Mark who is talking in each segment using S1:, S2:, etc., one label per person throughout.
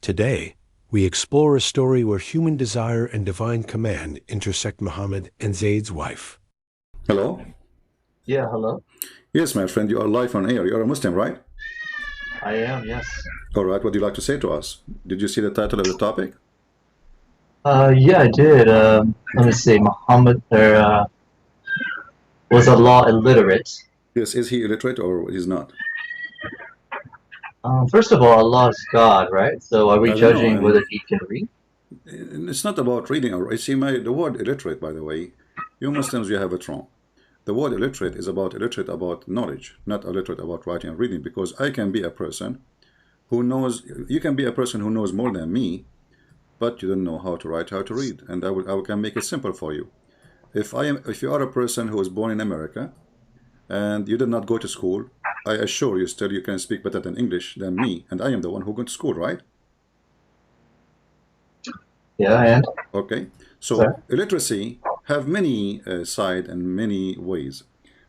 S1: Today, we explore a story where human desire and divine command intersect Muhammad and Zayd's wife.
S2: Hello?
S3: Yeah, hello.
S2: Yes, my friend, you are live on air. You're a Muslim, right?
S3: I am, yes.
S2: All right, what do you like to say to us? Did you see the title of the topic?
S3: Yeah, I did. Let me see. Muhammad, was Allah illiterate?
S2: Yes, is he illiterate or he's not?
S3: First of all, Allah is God, right? So are we
S2: I don't know.
S3: judging whether he can read?
S2: It's not about reading. Or I see the word illiterate, by the way. You Muslims, you have it wrong. The word illiterate is illiterate about knowledge, not illiterate about writing and reading. Because I can be a person who knows. You can be a person who knows more than me, but you don't know how to write, how to read, and I can make it simple for you. If you are a person who was born in America and you did not go to school, I assure you still you can speak better than English than me, and I am the one who went to school, right?
S3: Yeah, and?
S2: Okay, so
S3: Sir?
S2: illiteracy have many sides and many ways,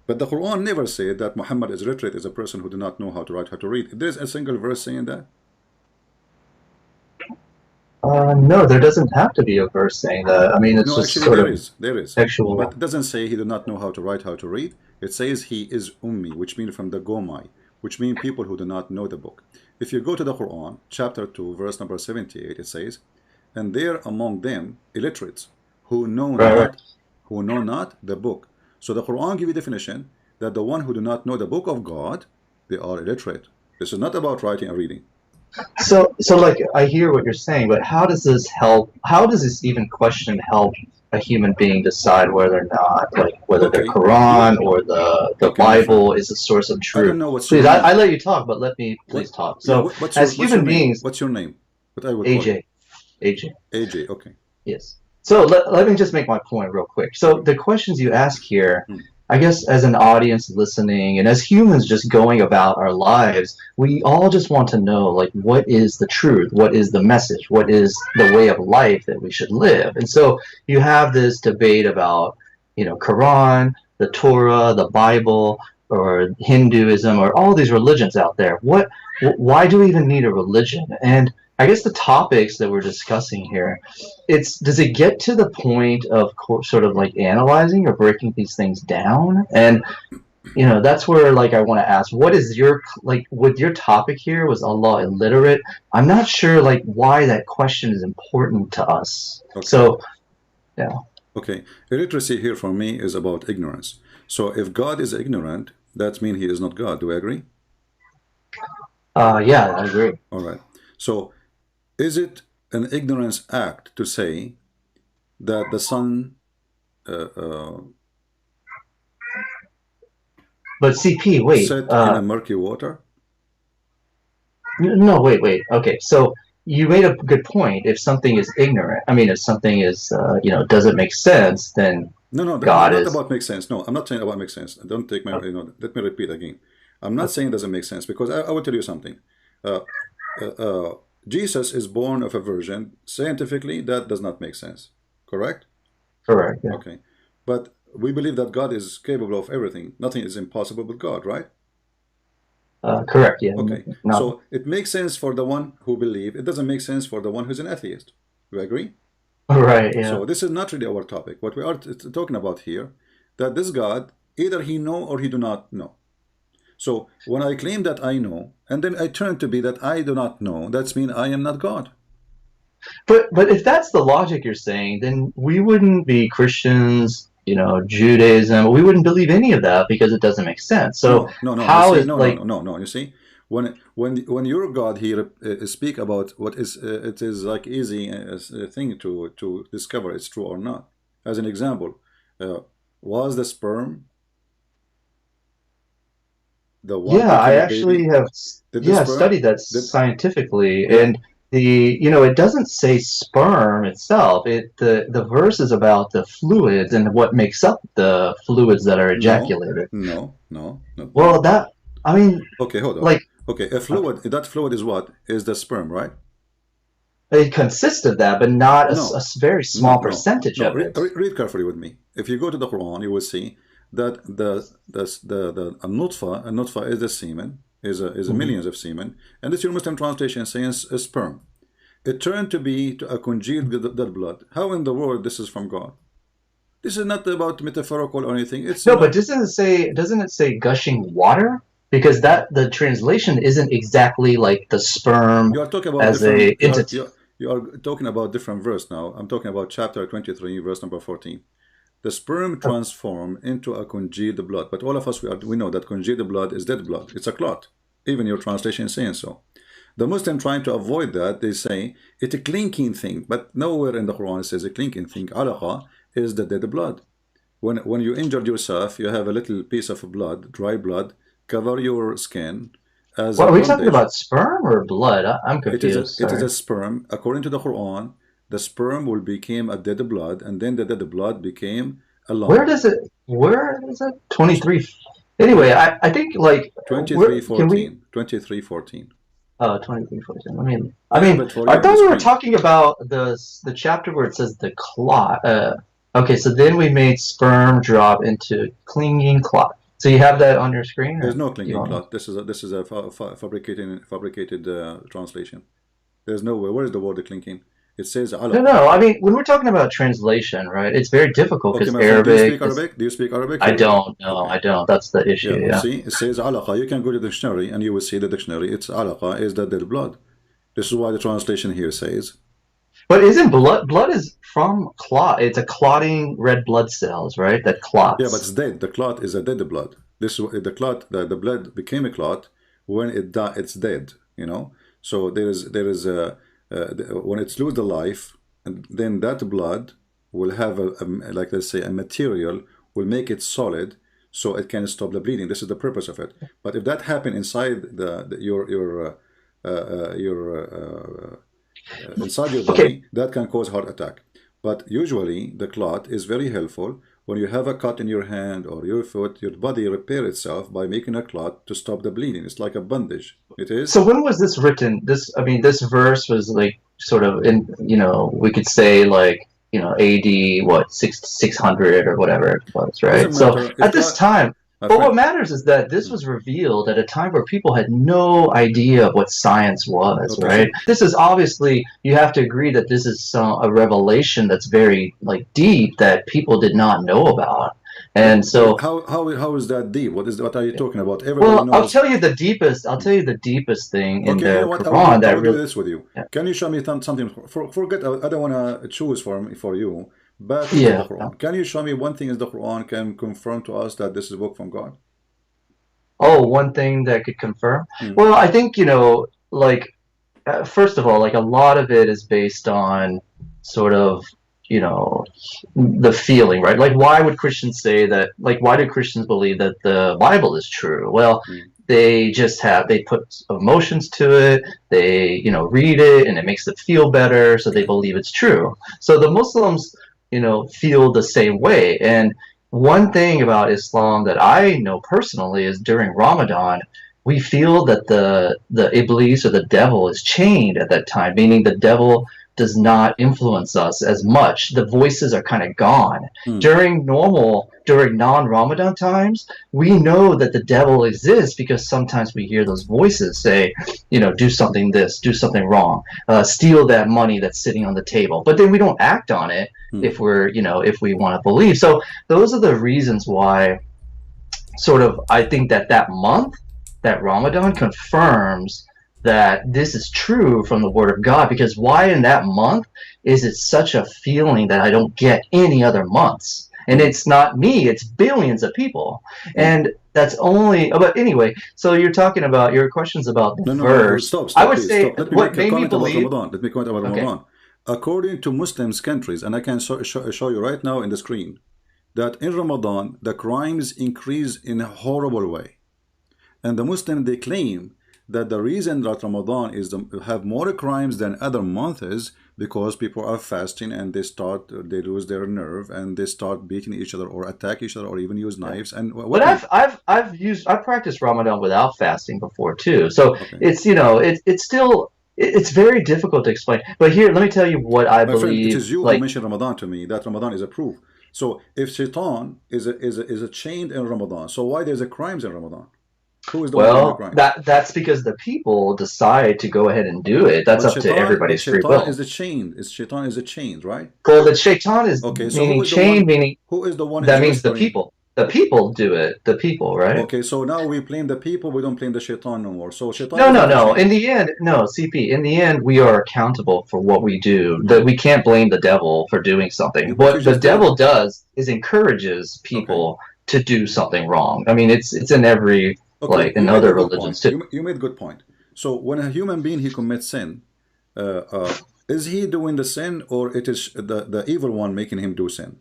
S2: but the Quran never said that Muhammad is illiterate is a person who do not know how to write, how to read. There's a single verse saying that.
S3: No, there doesn't have to be a verse saying that. I mean, it's
S2: No,
S3: just
S2: actually
S3: sort
S2: there
S3: of
S2: is. There is.
S3: textual.
S2: But it doesn't say he did not know how to write, how to read. It says he is ummi, which means from the Gomai, which means people who do not know the book. If you go to the Quran, chapter 2, verse number 78, it says, and there among them illiterates who know
S3: Right.
S2: not the book. So the Quran gives you definition that the one who do not know the book of God, they are illiterate. This is not about writing and reading.
S3: So like, I hear what you're saying, but how does this help? How does this even question help a human being decide whether or not, like, whether the
S2: Okay.
S3: Quran or the
S2: Okay, my friend.
S3: Bible is a source of
S2: I
S3: truth?
S2: don't know what's
S3: Please,
S2: your name.
S3: I let you talk, but let me please talk.
S2: Yeah,
S3: So,
S2: what's
S3: as
S2: your
S3: human
S2: name?
S3: beings,
S2: What's your name? What I would call you?
S3: AJ,
S2: AJ, okay.
S3: yes. So let me just make my point real quick. So the questions you ask here,
S2: Hmm.
S3: I guess as an audience listening and as humans just going about our lives, we all just want to know, like, what is the truth? What is the message? What is the way of life that we should live? And so you have this debate about, Quran, the Torah, the Bible, or Hinduism, or all these religions out there. Why do we even need a religion? And I guess the topics that we're discussing here, does it get to the point of sort of like analyzing or breaking these things down? And that's where, like, I want to ask, what is your, like, with your topic here, was Allah illiterate? I'm not sure, like, why that question is important to us.
S2: Okay.
S3: So, yeah.
S2: Okay, illiteracy here for me is about ignorance. So if God is ignorant, that means he is not God. Do you agree?
S3: Yeah, I agree.
S2: All right. So is it an ignorance act to say that the sun
S3: But CP, wait.
S2: set in a murky water?
S3: No, wait. Okay, so you made a good point. If something is ignorant, I mean, if something is, doesn't make sense, then
S2: No,
S3: God
S2: not
S3: is.
S2: about make sense. No, I'm not saying about make sense. Don't take my, let me repeat again. I'm not saying it doesn't make sense, because I will tell you something. Jesus is born of a virgin. Scientifically, that does not make sense. Correct?
S3: Correct. Yeah.
S2: Okay. But we believe that God is capable of everything. Nothing is impossible with God, right?
S3: Correct. Yeah.
S2: Okay.
S3: No.
S2: So it makes sense for the one who believes. It doesn't make sense for the one who's an atheist. You agree?
S3: Right. Yeah.
S2: So this is not really our topic. What we are talking about here, that this God, either he know or he do not know. So when I claim that I know, and then I turn to be that I do not know, that's mean I am not God.
S3: But if that's the logic you're saying, then we wouldn't be Christians, Judaism. We wouldn't believe any of that because it doesn't make sense. So
S2: no.
S3: how
S2: You see,
S3: is
S2: no. You see, when your God here speak about what is it is like easy thing to discover it's true or not. As an example, was the sperm the one
S3: Yeah, I
S2: taking a
S3: actually
S2: baby?
S3: have
S2: Did the sperm
S3: studied that
S2: did
S3: scientifically,
S2: yeah
S3: and it doesn't say sperm itself. The verse is about the fluids and what makes up the fluids that are
S2: no
S3: ejaculated.
S2: no.
S3: Well, I mean,
S2: Okay, hold on.
S3: like,
S2: Okay, a
S3: okay,
S2: fluid, that fluid is what? Is the sperm, right?
S3: it consists of that, but not a
S2: No,
S3: very small percentage of
S2: Read,
S3: it.
S2: read carefully with me. If you go to the Quran, you will see that the a nutfa is the semen, is a
S3: Hmm.
S2: millions of semen, and this your Muslim translation saying a sperm. it turned to be to a congealed dead blood. How in the world this is from God? This is not about metaphorical or anything. It's,
S3: No, but doesn't it say gushing water? Because that the translation isn't exactly like the sperm
S2: you are talking about
S3: as a
S2: different.
S3: entity.
S2: You are talking about different verse now. I'm talking about chapter 23, verse number 14. The sperm transform into a congealed blood. But all of us, we know that congealed blood is dead blood. It's a clot. Even your translation is saying so. The Muslim trying to avoid that, they say it's a clinking thing. But nowhere in the Quran it says a clinking thing. Alaqa is the dead blood. When you injured yourself, you have a little piece of blood, dry blood, cover your skin as
S3: What
S2: a
S3: are we talking
S2: bandage.
S3: about? Sperm or blood? I'm confused.
S2: It is a sperm. According to the Quran, the sperm will become a dead blood, and then the dead blood became a lump.
S3: Where is it? 23. Anyway, I think like
S2: 23:14. 23:14.
S3: Oh, 23:14.
S2: I mean,
S3: I thought we were talking about the chapter where it says the clot. Okay, so then we made sperm drop into clinging clot. So you have that on your screen?
S2: There's no clinging clot. This is a fabricated translation. There's no way. Where is the word clinging? It says
S3: No. I mean, when we're talking about translation, right? It's very difficult because Arabic.
S2: Do you speak Arabic?
S3: I don't. No, okay. I don't. That's the issue. Yeah.
S2: See, it says alaqa. You can go to the dictionary and you will see the dictionary. It's alaqa is the dead blood. This is why the translation here says.
S3: But isn't blood is from clot? It's a clotting red blood cells, right? That clots.
S2: Yeah, but it's dead. The clot is a dead blood. This is the clot. The blood became a clot when it died. It's dead. You know. So there is a when it's lose the life, and then that blood will have like let's say a material will make it solid, so it can stop the bleeding. This is the purpose of it. But if that happen inside inside your body, that can cause heart attack. But usually the clot is very helpful. When you have a cut in your hand or your foot, your body repair itself by making a clot to stop the bleeding. It's like a bandage. It is.
S3: So when was this written? This verse was like sort of in, we could say like, AD, what, 600 or whatever it was, right? So at this time, but what matters is that this was revealed at a time where people had no idea of what science was, right? This is obviously, you have to agree that this is a revelation that's very like deep that people did not know about. And so
S2: how is that deep? What are you talking about?
S3: Everybody knows. I'll tell you the deepest thing in the Quran that really.
S2: Do this with you. Yeah. Can you show me something? Forget. I don't want to choose for you. But the Quran. Can you show me one thing in the Quran can confirm to us that this is a book from God?
S3: Oh, one thing that could confirm? Well, I think, like, first of all, like a lot of it is based on sort of, the feeling, right? Like, why would Christians say that, like, why do Christians believe that the Bible is true? Well, they put emotions to it, they, read it, and it makes them feel better, so they believe it's true. So the Muslims, feel the same way. And one thing about Islam that I know personally is during Ramadan, we feel that the Iblis or the devil is chained at that time, meaning the devil does not influence us as much. The voices are kind of gone. During non-Ramadan times, we know that the devil exists because sometimes we hear those voices say, do something this, do something wrong, steal that money that's sitting on the table. But then we don't act on it if we're, if we want to believe. So those are the reasons why sort of I think that month, that Ramadan confirms that this is true from the Word of God, because why in that month is it such a feeling that I don't get any other months? And it's not me, it's billions of people. And that's only, but anyway, so you're talking about, your questions about the verse.
S2: Stop,
S3: I would
S2: please,
S3: say,
S2: stop.
S3: what made me believe.
S2: Let me comment about Ramadan. According to Muslims countries, and I can show you right now in the screen, that in Ramadan, the crimes increase in a horrible way. And the Muslims, they claim that the reason that Ramadan have more crimes than other months is because people are fasting and they lose their nerve and they start beating each other or attack each other or even use knives. And
S3: but I've practiced Ramadan without fasting before too. So it's it's still it's very difficult to explain. But here, let me tell you what I believe.
S2: Friend, it is you who mentioned Ramadan to me. That Ramadan is a proof. So if Shaitan is a chained in Ramadan, so why there's a crimes in Ramadan? Who is the one doing the
S3: Well,
S2: crime?
S3: that's because the people decide to go ahead and do it. That's
S2: But
S3: up to
S2: shaitan,
S3: everybody's free will.
S2: is the chain. Shaitan is the chain, right?
S3: Well, the shaitan is
S2: Okay, so
S3: meaning chain, meaning
S2: who is the one is
S3: that means the
S2: whispering?
S3: people. The people do it. The people, right?
S2: Okay, so now we blame the people, we don't blame the shaitan no more. So shaitan
S3: No,
S2: is
S3: no,
S2: not the
S3: no.
S2: chain.
S3: In the end, no, CP. In the end, we are accountable for what we do. That we can't blame the devil for doing something.
S2: But you
S3: What the
S2: just did.
S3: devil does is encourages people to do something wrong. I mean, it's in every like in other religions too.
S2: You made a good point. So when a human being he commits sin, is he doing the sin, or it is the evil one making him do sin?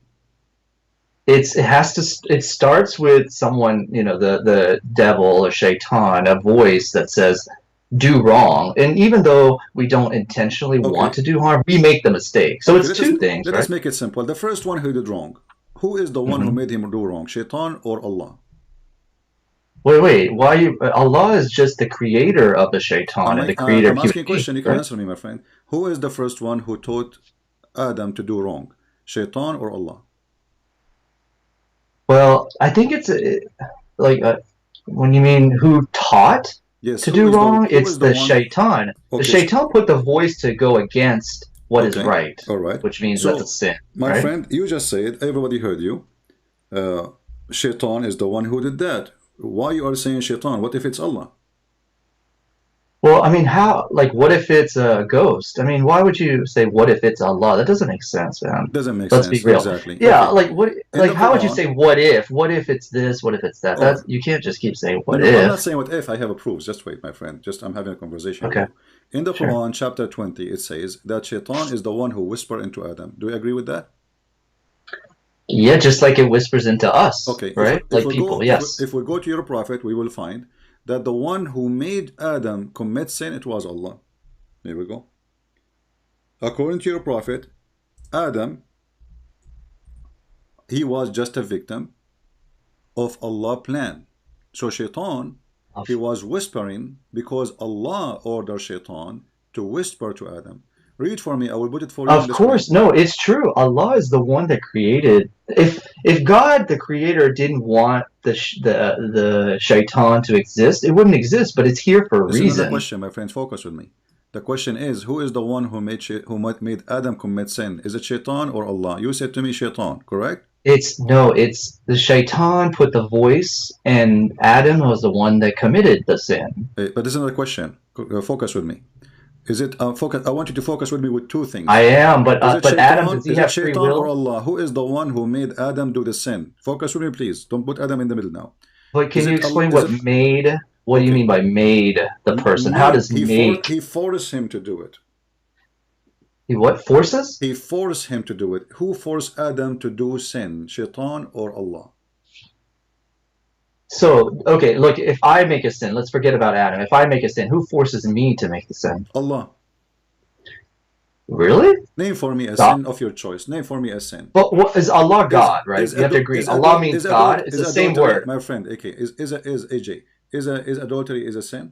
S3: It starts with someone, the devil or shaitan, a voice that says do wrong, and even though we don't intentionally want to do harm, we make the mistake. So it's two things,
S2: let
S3: right?
S2: us make it simple. The first one who did wrong, who is the one who made him do wrong, shaitan or Allah?
S3: Wait, Allah is just the creator of the shaitan and the creator
S2: I'm
S3: of
S2: asking a
S3: human
S2: question, you
S3: beings,
S2: can
S3: right?
S2: answer me, my friend. Who is the first one who taught Adam to do wrong, shaitan or Allah?
S3: Well, I think it's when you mean who taught to do wrong, it's the shaitan. The shaitan put the voice to go against what is right,
S2: all right,
S3: which means that's a sin.
S2: My friend, you just said, everybody heard you. Shaitan is the one who did that. Why you are saying shaitan? What if it's Allah?
S3: Well, I mean, what if it's a ghost? I mean, why would you say, what if it's Allah? That doesn't make sense, man.
S2: Doesn't make
S3: Let's
S2: sense.
S3: be real.
S2: Exactly.
S3: Yeah,
S2: Okay.
S3: how would you say, what if? What if it's this? What if it's that? You can't just keep saying, what if?
S2: I'm not saying what if. I have a proof. Just wait, my friend. I'm having a conversation with you. In the Quran, chapter 20, it says that shaitan is the one who whispered into Adam. Do you agree with that?
S3: Yeah, just like it whispers into us, right?
S2: Yes. If we go to your prophet, we will find that the one who made Adam commit sin, it was Allah. Here we go. According to your prophet, Adam, he was just a victim of Allah's plan. So shaitan, he was whispering because Allah ordered shaitan to whisper to Adam. Read for me. I will put it for you.
S3: Of course. No, it's true. Allah is the one that created. If God, the creator, didn't want the shaitan to exist, it wouldn't exist, but it's here for a reason.
S2: This is another question, my friends. Focus with me. The question is, who is the one who made Adam commit sin? Is it shaitan or Allah? You said to me shaitan, correct?
S3: It's the shaitan put the voice, and Adam was the one that committed the sin.
S2: But this is another question. Focus with me. Is it focus? I want you to focus with me with two things.
S3: I am, but Adam, does he have free will?
S2: Or Allah? Who is the one who made Adam do the sin? Focus with me, please. Don't put Adam in the middle now.
S3: But can you explain what made? What do you mean by made the person? How does make?
S2: He forced him to do it.
S3: He what? Forces?
S2: He forced him to do it. Who forced Adam to do sin? Shaitan or Allah?
S3: So, okay, look, if I make a sin, let's forget about Adam. If I make a sin, who forces me to make the sin?
S2: Allah.
S3: Really?
S2: Name for me a sin of your choice. Name for me a sin.
S3: But what is Allah God, right? You have to agree. Allah means God. It's the same word.
S2: My friend, okay, is adultery is a sin?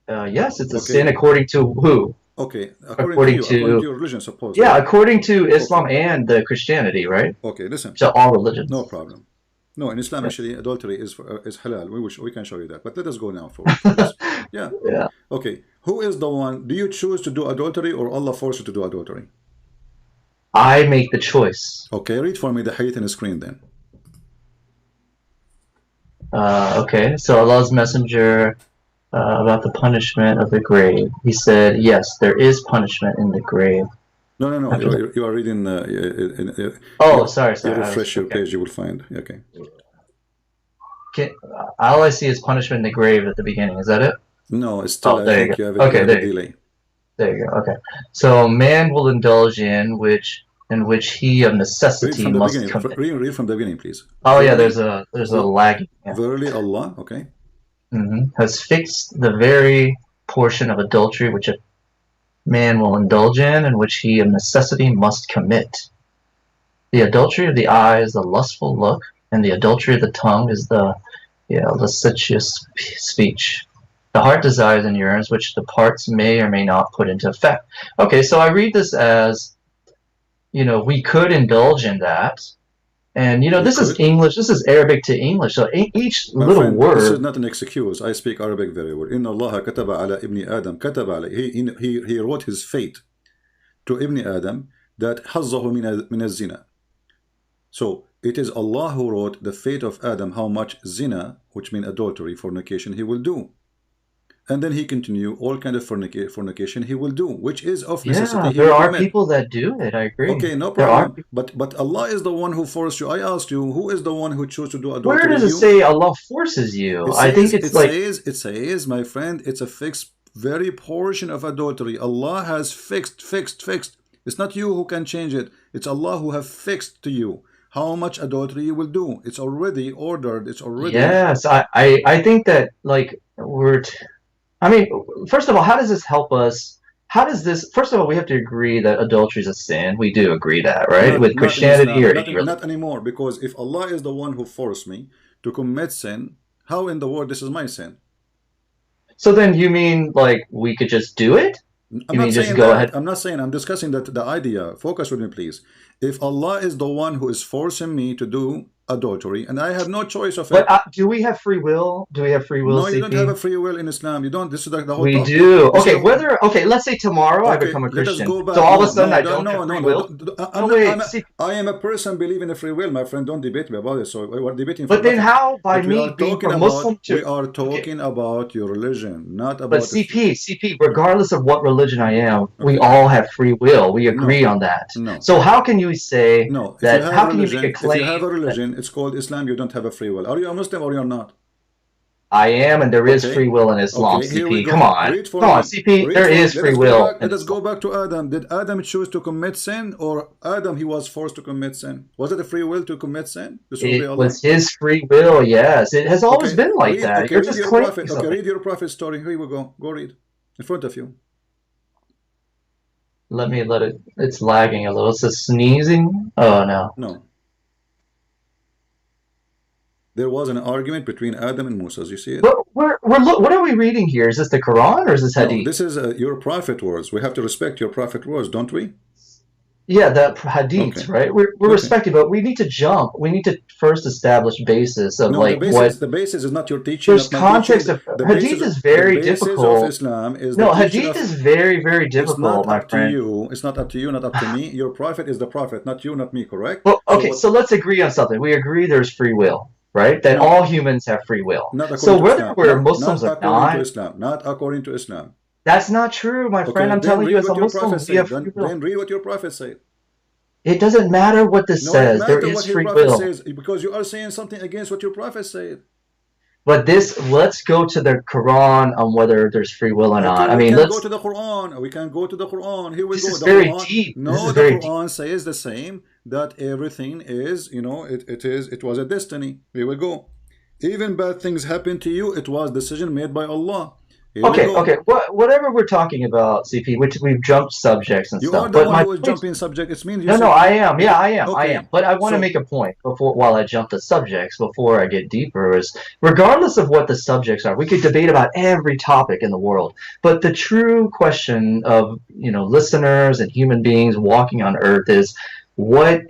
S3: Yes, it's a sin according to who?
S2: Okay, according to your religion, suppose.
S3: Yeah, according to Islam and the Christianity, right?
S2: Okay, listen.
S3: So all religions.
S2: No problem. No, in Islam actually adultery is halal. We can show you that. But let us go now for yeah.
S3: Yeah.
S2: Okay. Who is the one? Do you choose to do adultery or Allah force you to do adultery?
S3: I make the choice.
S2: Okay, read for me the hadith in the screen then.
S3: Okay, so Allah's messenger about the punishment of the grave. He said, yes, there is punishment in the grave.
S2: No. You are reading.
S3: Sorry.
S2: You refresh your page, you will find. Okay.
S3: All I see is punishment in the grave at the beginning. Is that it?
S2: No, it's still.
S3: There you go. Okay, there you go. Okay. So man will indulge in which he of necessity must commit.
S2: Read from the beginning, please.
S3: Oh yeah, there's a lag. Yeah.
S2: Verily Allah. Okay.
S3: Has fixed the very portion of adultery which a man will indulge in, and which he of necessity must commit. The adultery of the eye is the lustful look, and the adultery of the tongue is the lascivious speech. The heart desires and yearns, which the parts may or may not put into effect. Okay, so I read this as, we could indulge in that, And
S2: You
S3: this is
S2: could.
S3: English, this is Arabic to English. So each
S2: My
S3: little
S2: friend, this is
S3: word.
S2: not an excuse. I speak Arabic very well. إن الله كتب على ابن آدم كتب على he wrote his fate to Ibn Adam that حظه من الزنا. So it is Allah who wrote the fate of Adam, how much zina, which means adultery, fornication, he will do. And then he continue all kind of fornication he will do, which is of necessity.
S3: Yeah,
S2: He
S3: there
S2: will
S3: are
S2: commit.
S3: people that do it. I agree.
S2: Okay, no
S3: There are.
S2: problem. But Allah is the one who forced you. I asked you, who is the one who chose to do
S3: Where
S2: adultery?
S3: does it
S2: You?
S3: say Allah forces you?
S2: It
S3: I think
S2: says,
S3: it's like
S2: it says, my friend, it's a fixed, very portion of adultery. Allah has fixed. It's not you who can change it. It's Allah who have fixed to you how much adultery you will do. It's already ordered. It's already.
S3: yes. I think that like I mean, first of all, how does this help us? How does this? First of all, we have to agree that adultery is a sin. We do agree that, right? With
S2: Not in
S3: Christianity
S2: Islam,
S3: or
S2: not anymore. Because if Allah is the one who forced me to commit sin, how in the world this is my sin?
S3: So then you mean like we could just do it?
S2: I'm
S3: You mean
S2: not
S3: just
S2: saying
S3: go
S2: that.
S3: ahead?
S2: I'm not saying. I'm discussing that the idea. Focus with me, please. If Allah is the one who is forcing me to do adultery, and I have no choice of it.
S3: But do we have free will? Do we have free will,
S2: No, you don't have a
S3: CP?
S2: free will in Islam. You don't. This is the whole
S3: We
S2: topic.
S3: do.
S2: This is
S3: Okay, okay, let's say tomorrow I
S2: Okay,
S3: become a
S2: let us
S3: Christian.
S2: go back.
S3: So all of a
S2: No,
S3: sudden I
S2: no,
S3: don't
S2: no,
S3: have
S2: no,
S3: free
S2: no.
S3: will?
S2: I'm
S3: No, wait,
S2: not,
S3: see,
S2: I am a person believing in free will, my friend. Don't debate me about it. So we're debating for
S3: but then
S2: nothing.
S3: how by
S2: But we
S3: me
S2: are
S3: being
S2: talking
S3: from
S2: about.
S3: Muslim to
S2: We are
S3: okay,
S2: talking about your religion, not
S3: but
S2: about.
S3: CP, regardless of what religion I am, we
S2: Okay.
S3: all have free will. We agree
S2: No,
S3: on that.
S2: no,
S3: So how can you say
S2: no. If you
S3: that?
S2: have
S3: How can you make a
S2: if you
S3: claim
S2: have a
S3: that
S2: religion, it's called Islam. You don't have a free will. Are you a Muslim or you're not?
S3: I am and there is free
S2: Okay.
S3: will in Islam,
S2: Okay, here we
S3: CP? Come
S2: go.
S3: on.
S2: Read for
S3: Come on,
S2: me.
S3: CP,
S2: Read
S3: there
S2: for me.
S3: is free will in
S2: Let us
S3: Islam.
S2: go back to Adam. Did Adam choose to commit sin, or Adam he was forced to commit sin? Was it a free will to commit sin? Disobey
S3: It
S2: Allah?
S3: was his free will, yes. It has always
S2: Okay,
S3: been like
S2: read.
S3: that.
S2: Okay,
S3: You're
S2: read
S3: just
S2: your
S3: claiming
S2: prophet. Okay,
S3: something.
S2: read your prophet story. Here we go. Go read in front of you.
S3: Let it. It's lagging a little. It's a sneezing. Oh no.
S2: No, there was an argument between Adam and Moses. You see it?
S3: What are we reading here? Is this the Quran or is this
S2: No,
S3: Hadith?
S2: this is your prophet words. We have to respect your prophet words, don't we?
S3: Yeah, the Hadiths,
S2: Okay,
S3: right? We're
S2: okay.
S3: respecting, but we need to jump. We need to first establish basis of
S2: No,
S3: like what.
S2: the basis is not your teaching,
S3: There's
S2: not my teaching.
S3: context of
S2: The
S3: Hadith is
S2: the
S3: very
S2: basis of
S3: difficult.
S2: Islam is the
S3: No,
S2: teaching
S3: Hadith
S2: of.
S3: is very, very
S2: It's
S3: difficult,
S2: not
S3: my
S2: up to
S3: friend.
S2: you. It's not up to you, not up to me. Your prophet is the prophet, not you, not me, correct?
S3: Well,
S2: So
S3: okay,
S2: what?
S3: so let's agree on something. We agree there's free will, right? That
S2: No,
S3: all humans have free will.
S2: not
S3: So
S2: according to
S3: whether
S2: Islam.
S3: we're
S2: Not
S3: Muslims or
S2: according to
S3: not,
S2: Islam. Not according to Islam.
S3: that's not true, my friend.
S2: Okay,
S3: I'm
S2: then
S3: telling you,
S2: read
S3: as a
S2: what your prophet
S3: Muslim, we
S2: said.
S3: have free will.
S2: Then read what your prophet said.
S3: It doesn't matter what this
S2: No, it
S3: says. There
S2: matters
S3: is
S2: what your
S3: free
S2: prophet
S3: will.
S2: says because you are saying something against what your prophet said.
S3: But let's go to the Quran on whether there's free will or
S2: Okay,
S3: not. I
S2: we
S3: mean,
S2: can go to the Quran. We can go to the Quran. Here we
S3: this
S2: go.
S3: is
S2: The
S3: very
S2: Quran.
S3: deep. This
S2: No,
S3: is
S2: the
S3: very deep.
S2: Quran says the same, that everything is, it was a destiny. Here we go. Even bad things happen to you, it was decision made by Allah. Here we go.
S3: Okay. Whatever we're talking about, CP, which we've jumped subjects and
S2: You are
S3: stuff.
S2: the
S3: But
S2: one
S3: my
S2: who is
S3: point.
S2: jumping subject. It means you
S3: No,
S2: said
S3: I am. Yeah, I am. I am.
S2: okay.
S3: But I want to make
S2: So
S3: a point while I jump the subjects before I get deeper is regardless of what the subjects are, we could debate about every topic in the world. But the true question of, listeners and human beings walking on earth is what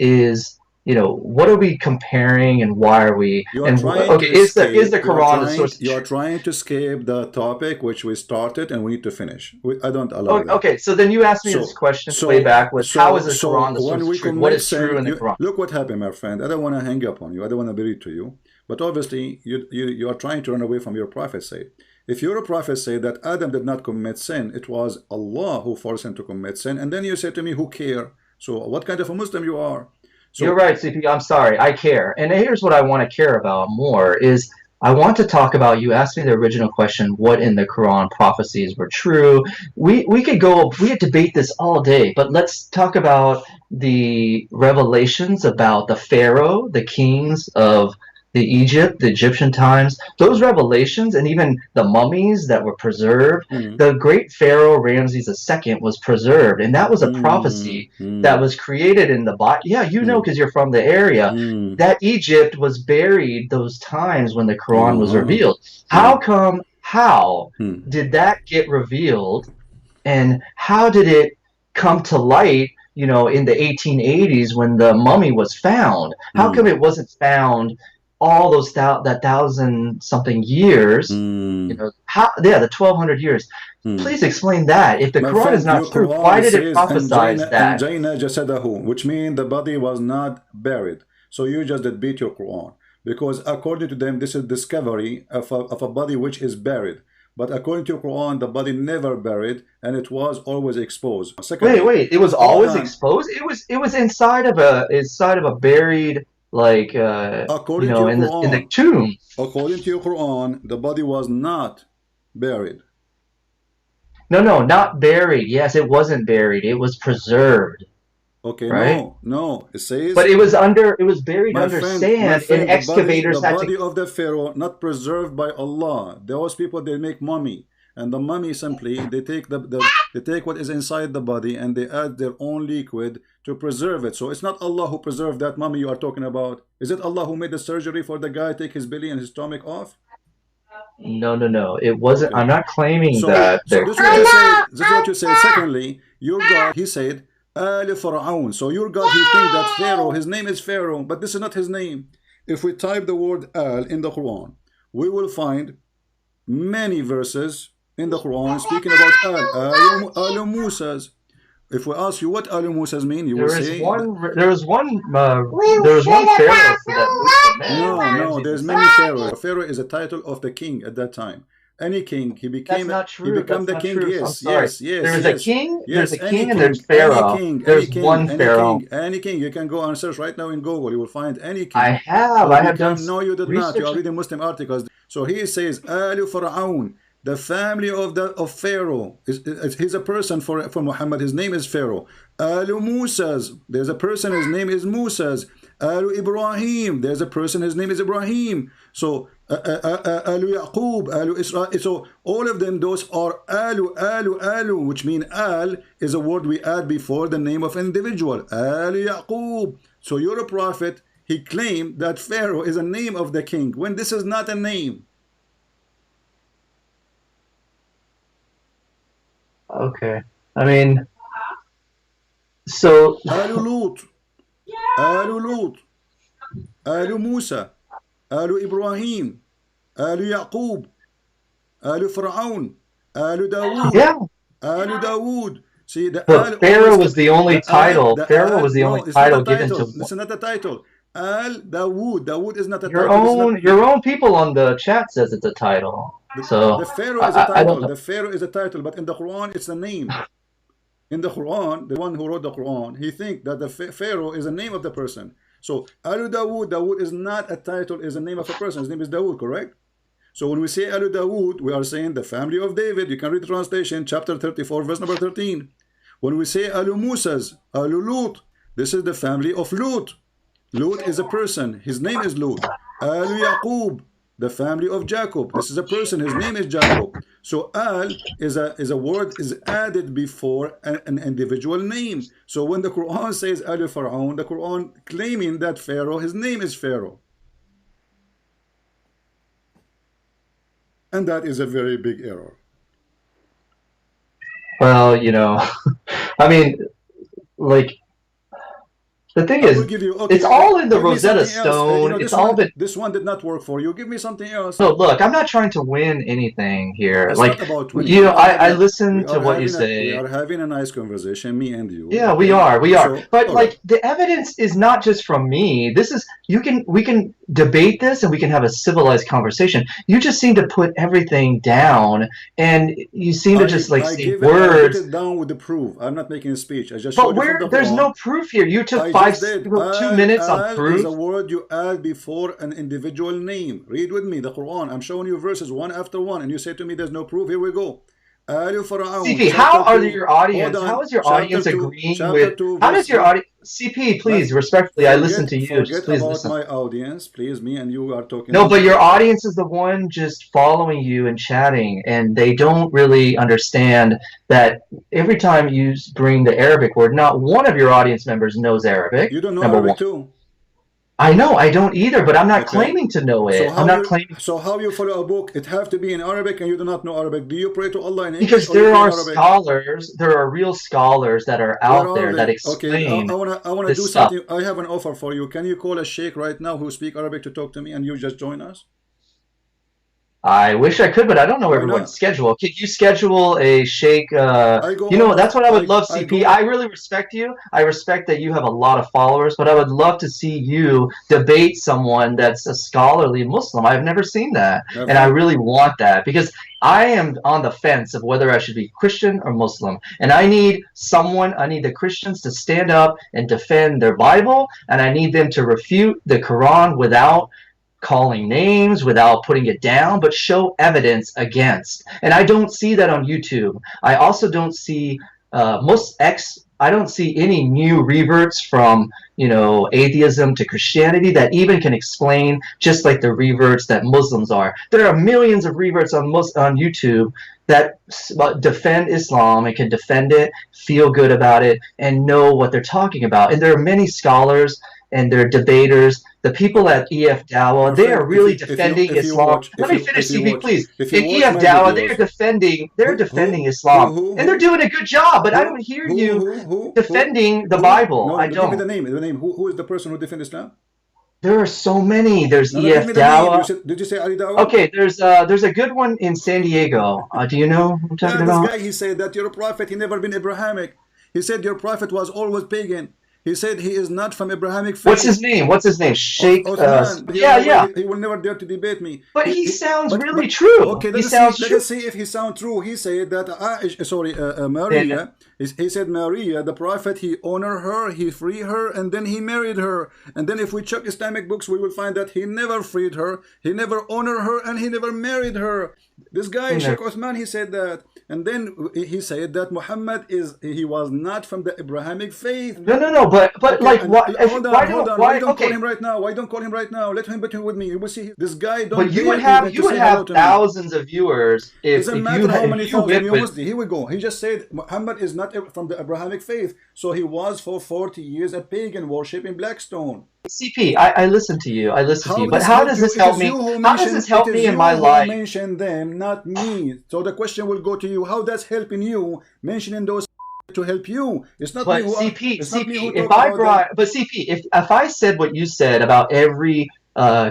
S3: are we comparing and why are we
S2: you are
S3: and
S2: trying to
S3: okay, is the
S2: escape.
S3: Quran the source of
S2: You are
S3: truth?
S2: trying to escape the topic which we started, and we need to finish. I don't allow that.
S3: Okay, so then you asked me this question way back was how is the Quran the source
S2: when
S3: of
S2: we
S3: truth? What
S2: commit
S3: is true
S2: sin,
S3: in the Quran?
S2: look what happened, my friend. I don't want to hang up on you. I don't want to be rude to you. But obviously, you are trying to run away from your prophet say. If your prophet say that Adam did not commit sin, it was Allah who forced him to commit sin, and then you say to me, who care? So what kind of a Muslim you are? So
S3: You're right, CP. I'm sorry. I care. And here's what I want to care about more is I want to talk about, you asked me the original question, what in the Quran prophecies were true. We could debate this all day, but let's talk about the revelations about the Pharaoh, the kings of the Egyptian times, those revelations, and even the mummies that were preserved. The great Pharaoh Ramses II was preserved, and that was a prophecy that was created in the Bible. Yeah, because you're from the area. That Egypt was buried those times when the Quran was revealed. How did that get revealed, and how did it come to light you know, in the 1880s when the mummy was found? How come it wasn't found all those that thousand something years? You know, how? Yeah, the 1200 years. Please explain that. If the
S2: My
S3: Quran is
S2: friend,
S3: not
S2: your
S3: true,
S2: Quran
S3: why
S2: it
S3: did it
S2: says
S3: prophesize that?
S2: Anjayna jasadahu, which means the body was not buried. So you just did beat your Quran. Because according to them, this is discovery of a body which is buried. But according to your Quran, the body never buried and it was always exposed. Secondly,
S3: Wait, it was always
S2: Quran,
S3: exposed? It was inside of a buried, like, you
S2: according to
S3: know,
S2: your
S3: in the
S2: Quran,
S3: tomb.
S2: according to your Quran, the body was not buried.
S3: No, not buried. Yes, it wasn't buried. It was preserved,
S2: Okay,
S3: right?
S2: no. It says,
S3: But it was buried under
S2: my
S3: sand, and
S2: friend, the
S3: excavators had to.
S2: body of the Pharaoh not preserved by Allah. Those people they make mummy, and the mummy simply they take they take what is inside the body and they add their own liquid to preserve it. So it's not Allah who preserved that mummy you are talking about. Is it Allah who made the surgery for the guy take his belly and his stomach off?
S3: No. It wasn't.
S2: Okay.
S3: I'm not claiming
S2: So
S3: that. There.
S2: this is what you say. This is what you say. Secondly, your God, he said, Al Fir'aun. So your God, he thinks that Pharaoh, his name is Pharaoh, but this is not his name. If we type the word Al in the Quran, we will find many verses in the Quran speaking about Al Musa's. If we ask you what Al Musa's mean, you will say
S3: There was one pharaoh for that Musa man.
S2: no. There's many pharaohs. Pharaoh is a title of the king at that time. Any king, he became
S3: That's not true.
S2: he became
S3: That's
S2: the
S3: not
S2: king.
S3: true. I'm sorry. There's a king. There's a king, and there's pharaoh. There's one pharaoh.
S2: Any king. You can go and search right now in Google. You will find any king.
S3: I have done.
S2: No, you did not. You are
S3: research.
S2: reading Muslim articles. So he says, Alu Fir'aun, the family of Pharaoh. He's a person for Muhammad. His name is Pharaoh. Alu Musa's. There's a person. His name is Musa's. Alu Ibrahim. There's a person. His name is Ibrahim. So Alu Yaqub, Alu Israel. So all of them, those are Alu, which mean Al is a word we add before the name of an individual. Alu Yaqub. So you're a prophet. He claimed that Pharaoh is a name of the king when this is not a name.
S3: Okay. I mean, so
S2: Alu Lut, Alu Musa, Alu Ibrahim, Alu Yaqub, Alu Fir'aun, Alu Dawood,
S3: yeah.
S2: Alu Dawood. See, the
S3: But
S2: Al
S3: pharaoh
S2: always
S3: was the only title. Pharaoh
S2: Al,
S3: was the
S2: no,
S3: only
S2: it's not
S3: title
S2: a
S3: given
S2: title.
S3: to
S2: This is not a title. Al Dawood. Dawood is not a
S3: your
S2: title. This is not,
S3: your own people on the chat says it's a title. So
S2: the Pharaoh is a
S3: I don't
S2: title.
S3: know.
S2: The Pharaoh is a title, but in the Quran, it's a name. In the Quran, the one who wrote the Quran, he thinks that the Pharaoh is the name of the person. So Alu Dawood is not a title, is the name of a person. His name is Dawood, correct? So when we say Alu Dawood, we are saying the family of David. You can read the translation, chapter 34, verse number 13. When we say Alu Musa's, Alu Lut, this is the family of Lut. Lut is a person. His name is Lut. Alu Yaqub, the family of Jacob. This is a person. His name is Jacob. So Al is a word is added before an individual name. So when the Quran says Al Fir'aun, the Quran claiming that Pharaoh, his name is Pharaoh. And that is a very big error.
S3: Well, you know, I mean, like, the thing is,
S2: Okay,
S3: it's all in the
S2: give me
S3: Rosetta
S2: something else.
S3: Stone. It's all been.
S2: This one did not work for you. Give me something else.
S3: No, look, I'm not trying to win anything here.
S2: It's
S3: Like,
S2: not about winning.
S3: you know, I listen to what you
S2: We
S3: say.
S2: are having a nice conversation, me and you.
S3: Yeah, we are.
S2: So,
S3: But
S2: all
S3: like,
S2: right.
S3: the evidence is not just from me. This is we can debate this and we can have a civilized conversation. You just seem to put everything down, and you seem to just like say
S2: I
S3: words.
S2: put it down with the proof. I'm not making a speech. I just
S3: But
S2: showed you from the
S3: there's
S2: Quran.
S3: no proof here. You took
S2: I just did.
S3: 2 minutes on
S2: Al
S3: proof.
S2: is a word you add before an individual name. Read with me the Quran. I'm showing you verses one after one, and you say to me there's no proof. Here we go. Al Fir'aun.
S3: CP, how are your audience? How is your audience agreeing with? How does your audience? CP, please, respectfully, I listen to you. Just
S2: Forget
S3: please
S2: about
S3: listen.
S2: my audience, please. Me and you are talking.
S3: No, but your audience is the one just following you and chatting, and they don't really understand that every time you bring the Arabic word, not one of your audience members knows Arabic.
S2: You don't know
S3: number
S2: Arabic
S3: one.
S2: too.
S3: I know I don't either, but I'm not
S2: Okay.
S3: claiming to know
S2: So
S3: it.
S2: how
S3: I'm not
S2: you
S3: claiming
S2: so how you follow a book? It have to be in Arabic, and you do not know Arabic. Do you pray to Allah in English
S3: because
S2: or you
S3: there
S2: pray in
S3: are
S2: Arabic?
S3: scholars, there are real scholars that are
S2: Where
S3: out
S2: are
S3: there that
S2: they? Okay,
S3: explain
S2: I wanna
S3: this
S2: do
S3: stuff.
S2: something. I have an offer for you. Can you call a sheikh right now who speak Arabic to talk to me, and you just join us?
S3: I wish I could, but I don't know
S2: Why
S3: everyone's
S2: not?
S3: schedule. Could you schedule a shake?
S2: I go
S3: You know,
S2: almost
S3: that's what I would love,
S2: I
S3: CP.
S2: go.
S3: I really respect you. I respect that you have a lot of followers, but I would love to see you debate someone that's a scholarly Muslim. I've never seen that, and I
S2: Never.
S3: really want that because I am on the fence of whether I should be Christian or Muslim, and I need someone. I need the Christians to stand up and defend their Bible, and I need them to refute the Quran without calling names, without putting it down, but show evidence against. And I don't see that on YouTube. I also don't see I don't see any new reverts from, you know, atheism to Christianity that even can explain just like the reverts that Muslims are. There are millions of reverts on YouTube that defend Islam and can defend it, feel good about it, and know what they're talking about. And there are many scholars and they're debaters. The people
S2: Okay.
S3: at EF
S2: My
S3: Dawah, they
S2: friend,
S3: are really defending
S2: if you
S3: Islam.
S2: watch
S3: Let me finish, CP, please.
S2: if you
S3: In
S2: watch
S3: EF
S2: my
S3: Dawah, they are
S2: videos,
S3: defending Islam, and they're doing a good job. But I don't hear you defending the Bible.
S2: No,
S3: I
S2: give me
S3: don't.
S2: the name. The name. Who is the person who defends Islam?
S3: There are so many. There's
S2: No, give
S3: EF
S2: me the name.
S3: Dawah.
S2: Did you say Ali Dawah?
S3: Okay, there's a good one in San Diego. Do you know who I'm
S2: Yeah,
S3: talking
S2: this
S3: about?
S2: guy, he said that your prophet, he never been Abrahamic. He said your prophet was always pagan. He said he is not from Abrahamic
S3: What's
S2: faith.
S3: his name? What's his name? Sheikh.
S2: Osman,
S3: Yeah.
S2: he will never dare to debate me.
S3: But he sounds
S2: But
S3: really true.
S2: okay,
S3: He sounds
S2: let
S3: true.
S2: us see if he sounds true. He said that
S3: Then
S2: Maria. He said Maria, the prophet, he honored her, he freed her, and then he married her. And then if we check Islamic books, we will find that he never freed her, he never honored her, and he never married her. This guy, Sheikh Osman, he said that. And then he said that Muhammad he was not from the Abrahamic faith.
S3: No. But
S2: Okay,
S3: like,
S2: and
S3: why?
S2: hold on, hold on. Why don't
S3: Okay.
S2: call him right now? Why don't call him right now? Let him between with me. You will see this guy don't.
S3: But you would
S2: dare
S3: have
S2: even to say hello to me.
S3: thousands of viewers if
S2: Doesn't
S3: you
S2: matter how many
S3: if you
S2: thousand.
S3: whip
S2: You
S3: with.
S2: must. Here we go. He just said Muhammad is not from the Abrahamic faith, so he was for 40 years a pagan worshiping Blackstone.
S3: CP, I listen to you. I listen to you. But how does this help me? How does this help me in my life?
S2: Mention them, not me. So the question will go to you. How does helping you mentioning those to help you? It's not
S3: But
S2: me who.
S3: CP,
S2: It's not me who
S3: if
S2: talk
S3: I
S2: about
S3: brought, but CP, if I said what you said about every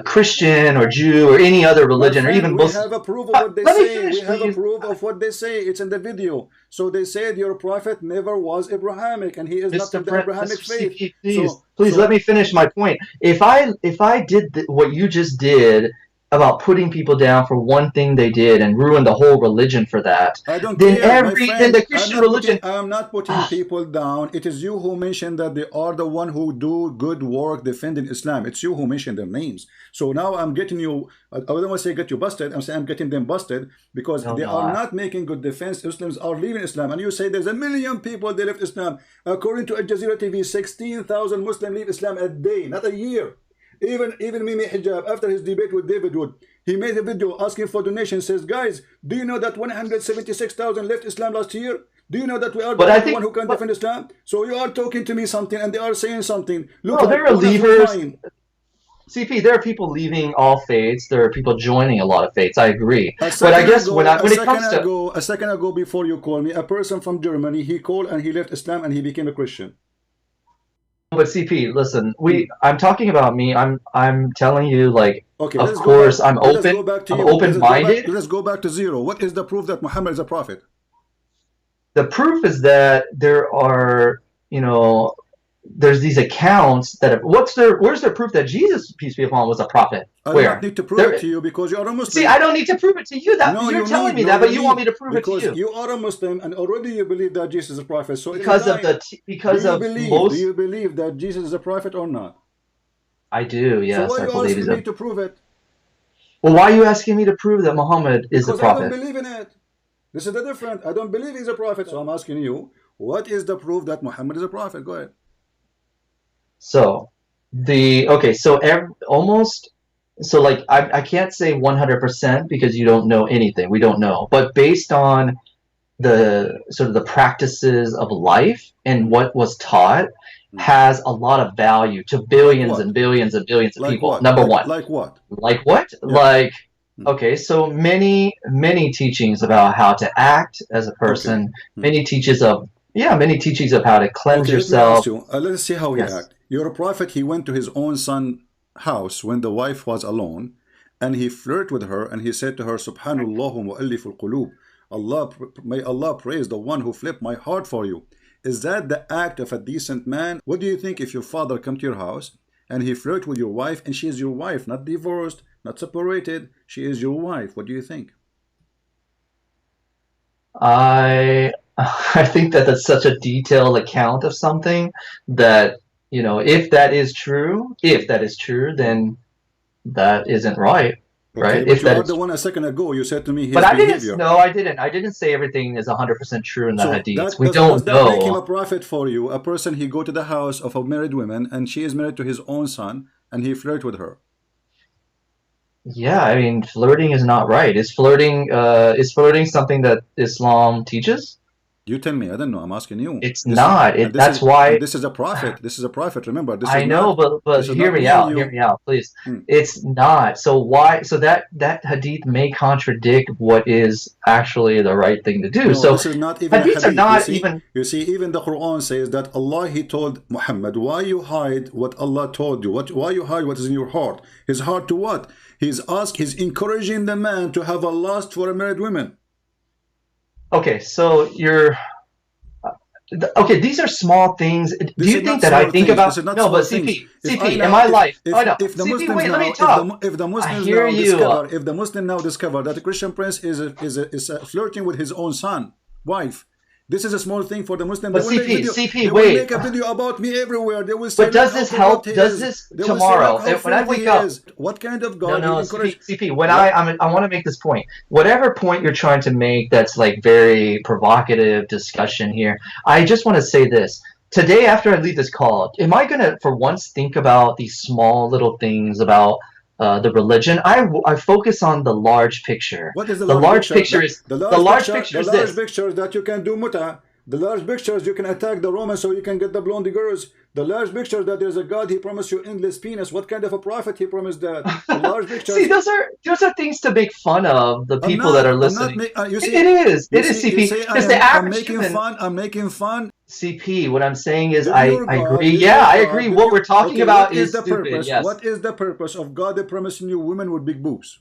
S3: Christian or Jew or any other religion or even
S2: we
S3: Muslim,
S2: have a proof of what they
S3: let me
S2: say.
S3: finish,
S2: We have a
S3: please.
S2: proof of what they say. It's in the video. So they said your prophet never was Abrahamic, and he is not from the Abrahamic faith.
S3: CP, please,
S2: So,
S3: please let me finish my point. If I did what you just did about putting people down for one thing they did and ruin the whole religion for that,
S2: I don't
S3: then
S2: care, my
S3: then
S2: friend.
S3: the Christian religion.
S2: I'm not putting people down. It is you who mentioned that they are the one who do good work defending Islam. It's you who mentioned their names. So now I'm getting you. I don't want to say get you busted. I'm saying I'm getting them busted because they are not making good defense. Muslims are leaving Islam, and you say there's 1 million people they left Islam. According to Al Jazeera TV, 16,000 Muslims leave Islam a day, not a year. Even Mimi Hijab, after his debate with David Wood, he made a video asking for donations. Says, guys, do you know that 176,000 left Islam last year? Do you know that we are the only one who can defend Islam? So you are talking to me something, and they are saying something. Look,
S3: there are leavers. CP, there are people leaving all faiths. There are people joining a lot of faiths. I agree. But I guess when it comes to
S2: a second ago, before you call me, a person from Germany, he called and he left Islam and he became a Christian.
S3: But CP, listen, I'm talking about me. I'm telling you, like,
S2: okay,
S3: of course, I'm open. I'm open-minded.
S2: Let's go back to zero. What is the proof that Muhammad is a prophet?
S3: The proof is that there are, there's these accounts that have, where's the proof that Jesus, peace be upon him, was a prophet?
S2: I don't need to prove it to you because you are a Muslim.
S3: See, I don't need to prove it to you. You're telling me that, but you want me to prove it to you.
S2: Because you are a Muslim and already you believe that Jesus is a prophet. So
S3: do you
S2: believe that Jesus is a prophet or not?
S3: I do, yes.
S2: So why are you asking me to prove it?
S3: Well, why are you asking me to prove that Muhammad is a prophet?
S2: I don't believe in it. This is the difference. I don't believe he's a prophet. So I'm asking you, what is the proof that Muhammad is a prophet? Go ahead.
S3: So I can't say 100% because you don't know anything. We don't know. But based on the sort of the practices of life and what was taught, has a lot of value to
S2: Like
S3: billions
S2: what?
S3: and billions and billions of
S2: Like
S3: people.
S2: what?
S3: Number one.
S2: Like what?
S3: Like what?
S2: Yeah.
S3: Like, okay, so many teachings about how to act as a person,
S2: Okay.
S3: many teachings of how to cleanse
S2: Okay, let me ask
S3: yourself.
S2: you. Let's see how he
S3: Yes.
S2: act. Your prophet, he went to his own son house when the wife was alone, and he flirted with her, and he said to her, Subhanallah mu'allif al-qulub. May Allah praise the one who flipped my heart for you. Is that the act of a decent man? What do you think if your father come to your house and he flirt with your wife, and she is your wife, not divorced, not separated, she is your wife? What do you think?
S3: I I think that that's such a detailed account of something that, if that is true, then that isn't right,
S2: Okay,
S3: right?
S2: but
S3: If
S2: you
S3: that
S2: are the
S3: is,
S2: one a second ago, you said to me his
S3: but I didn't.
S2: behavior.
S3: No, I didn't. I didn't say everything is 100% true in the
S2: So
S3: hadiths.
S2: that
S3: We
S2: does
S3: don't
S2: that make him a
S3: know.
S2: prophet for you? A person, he go to the house of a married woman and she is married to his own son and he flirt with her.
S3: Yeah, I mean, flirting is not right. Is flirting something that Islam teaches?
S2: You tell me. I don't know. I'm asking you.
S3: It's not. That's why.
S2: This is a prophet. This is a prophet. Remember,
S3: I know, but hear me
S2: me and
S3: out. Hear
S2: you.
S3: me out, please.
S2: Hmm.
S3: It's not. So why? So that hadith may contradict what is actually the right thing to do.
S2: No,
S3: So
S2: this is not even a
S3: hadiths are
S2: hadith.
S3: not even.
S2: You see, even the Quran says that Allah, he told Muhammad, why you hide what Allah told you? Why you hide what is in your heart? His heart to what? He's encouraging the man to have a lust for a married woman.
S3: Okay, so you're. Okay, these are small things. Do you think that I think about? No, but CP, in my life, I know.
S2: If the
S3: CP,
S2: Muslims
S3: wait, let me
S2: now,
S3: talk.
S2: if the Muslims
S3: hear
S2: now
S3: you.
S2: discover, if the Muslim now discover that the Christian prince is flirting with his own son, wife, this is a small thing for the Muslim.
S3: But
S2: They will make
S3: CP,
S2: will
S3: wait.
S2: make a video about me everywhere. They will say,
S3: But does this help? Does this tomorrow? When I wake up,
S2: what kind of God?
S3: no,
S2: encourage?
S3: CP. When I want to make this point. Whatever point you're trying to make, that's like very provocative discussion here. I just want to say this. Today, after I leave this call, am I gonna, for once, think about these small little things about the religion? I focus on the large picture.
S2: What is the
S3: large picture?
S2: The large picture that you can do muta. The large pictures you can attack the Romans so you can get the blonde girls. The large picture that there's a God, he promised you endless penis. What kind of a prophet he promised that? The large picture.
S3: See, those are things to make fun of the people that are listening.
S2: You see,
S3: it is CP. Because the average
S2: I'm making fun.
S3: CP, what I'm saying is I agree. Yeah, I agree. What we're talking about is
S2: the
S3: stupid.
S2: Purpose?
S3: Yes.
S2: What is the purpose of God promising you women with big boobs?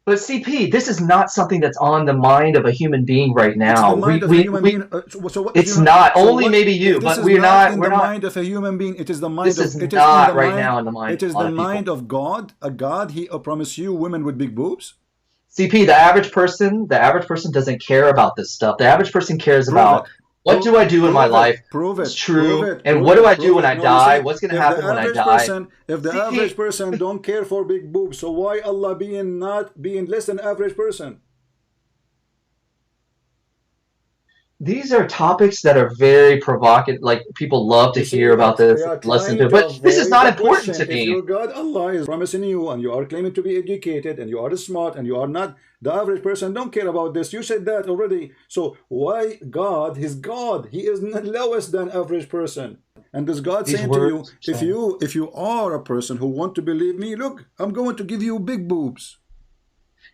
S3: But CP, this is not something that's on the mind of a human being right now.
S2: It's the mind of a human being.
S3: It's not. Only maybe you, but we're not.
S2: In the mind of a human being. It is the mind.
S3: This is not right now in the mind.
S2: It is the mind of God. A God, he promised you women with big boobs.
S3: CP, the average person doesn't care about this stuff. The average person cares about. What do I do in my life?
S2: Prove it.
S3: It's true.
S2: Prove it.
S3: And what do I do when I die? What's going to happen when I die?
S2: If the average person don't care for big boobs, so why Allah not being less than average person?
S3: These are topics that are very provocative. Like people love to hear about this, listen to it. But this is not important to me.
S2: If your God, Allah, is promising you, and you are claiming to be educated, and you are smart, and you are not, the average person don't care about this. You said that already. So why God? His God, he is not less than average person. And does God saying to you, if you are a person who want to believe me, look, I'm going to give you big boobs.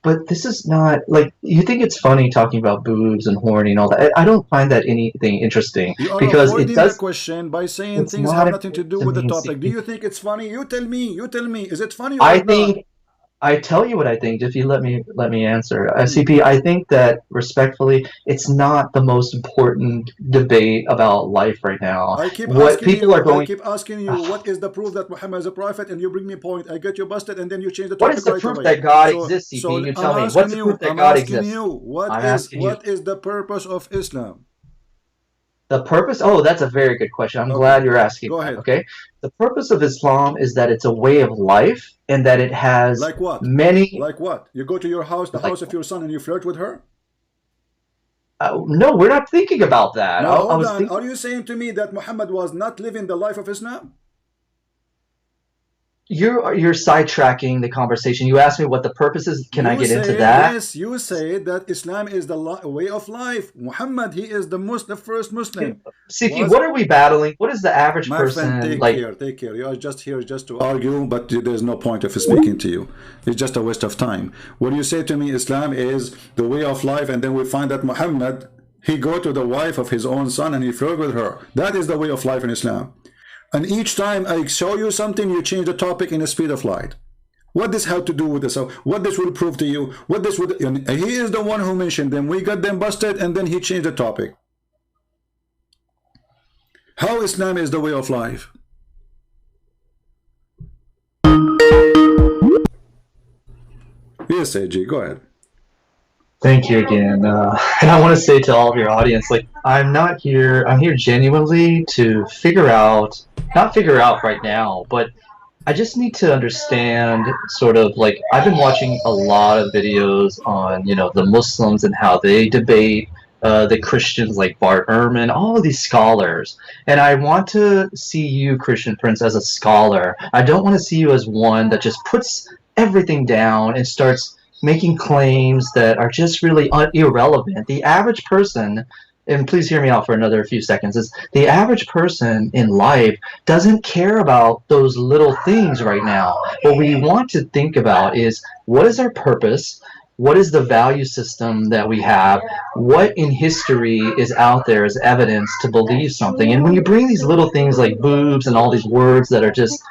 S3: But this is not, like, you think it's funny talking about boobs and horny and all that. I don't find that anything interesting.
S2: You are
S3: because
S2: avoiding
S3: it does,
S2: the question by saying things have nothing to do with the topic. Do you think it's funny? You tell me. You tell me. Is it funny or not?
S3: I tell you what I think if you let me answer. CP, I think that respectfully, it's not the most important debate about life right now.
S2: I keep asking you, what is the proof that Muhammad is a prophet, and you bring me a point. I get you busted, and then you change the topic.
S3: What is the proof that God exists, CP? You tell me. What's the proof that God exists?
S2: What is the purpose of Islam?
S3: The purpose? Oh, that's a very good question. I'm glad you're asking.
S2: Go ahead.
S3: Okay. The purpose of Islam is that it's a way of life, and that it has
S2: like what?
S3: Many.
S2: Like what? You go to your house, the house of your son, and you flirt with her?
S3: No, we're not thinking about that.
S2: No, hold on. Are you saying to me that Muhammad was not living the life of Islam?
S3: you're sidetracking the conversation. You asked me what the purpose is. Can I
S2: You
S3: get into
S2: said,
S3: that?
S2: yes, you said that Islam is the way of life. Muhammad, he is the first Muslim.
S3: CP,
S2: Was
S3: what are we battling? What is the average
S2: My friend,
S3: person
S2: take
S3: like?
S2: care, take care. You are just here just to argue, but there's no point of speaking to you. It's just a waste of time. When you say to me Islam is the way of life, and then we find that Muhammad, he go to the wife of his own son and he flirt with her. That is the way of life in Islam. And each time I show you something, you change the topic in the speed of light. What this have to do with this? What this will prove to you? What this would? And he is the one who mentioned them. We got them busted, and then he changed the topic. How Islam is the way of life? Yes, AG, go ahead.
S3: Thank you again. And I want to say to all of your audience, like, I'm not here, I'm here genuinely to figure out, not figure out right now, but I just need to understand sort of like, I've been watching a lot of videos on, you know, the Muslims and how they debate the Christians like Bart Ehrman, all of these scholars. And I want to see you, Christian Prince, as a scholar. I don't want to see you as one that just puts everything down and starts making claims that are just really irrelevant. The average person, and please hear me out for another few seconds, is the average person in life doesn't care about those little things right now. What we want to think about is, what is our purpose? What is the value system that we have? What in history is out there as evidence to believe something? And when you bring these little things like boobs and all these words that are just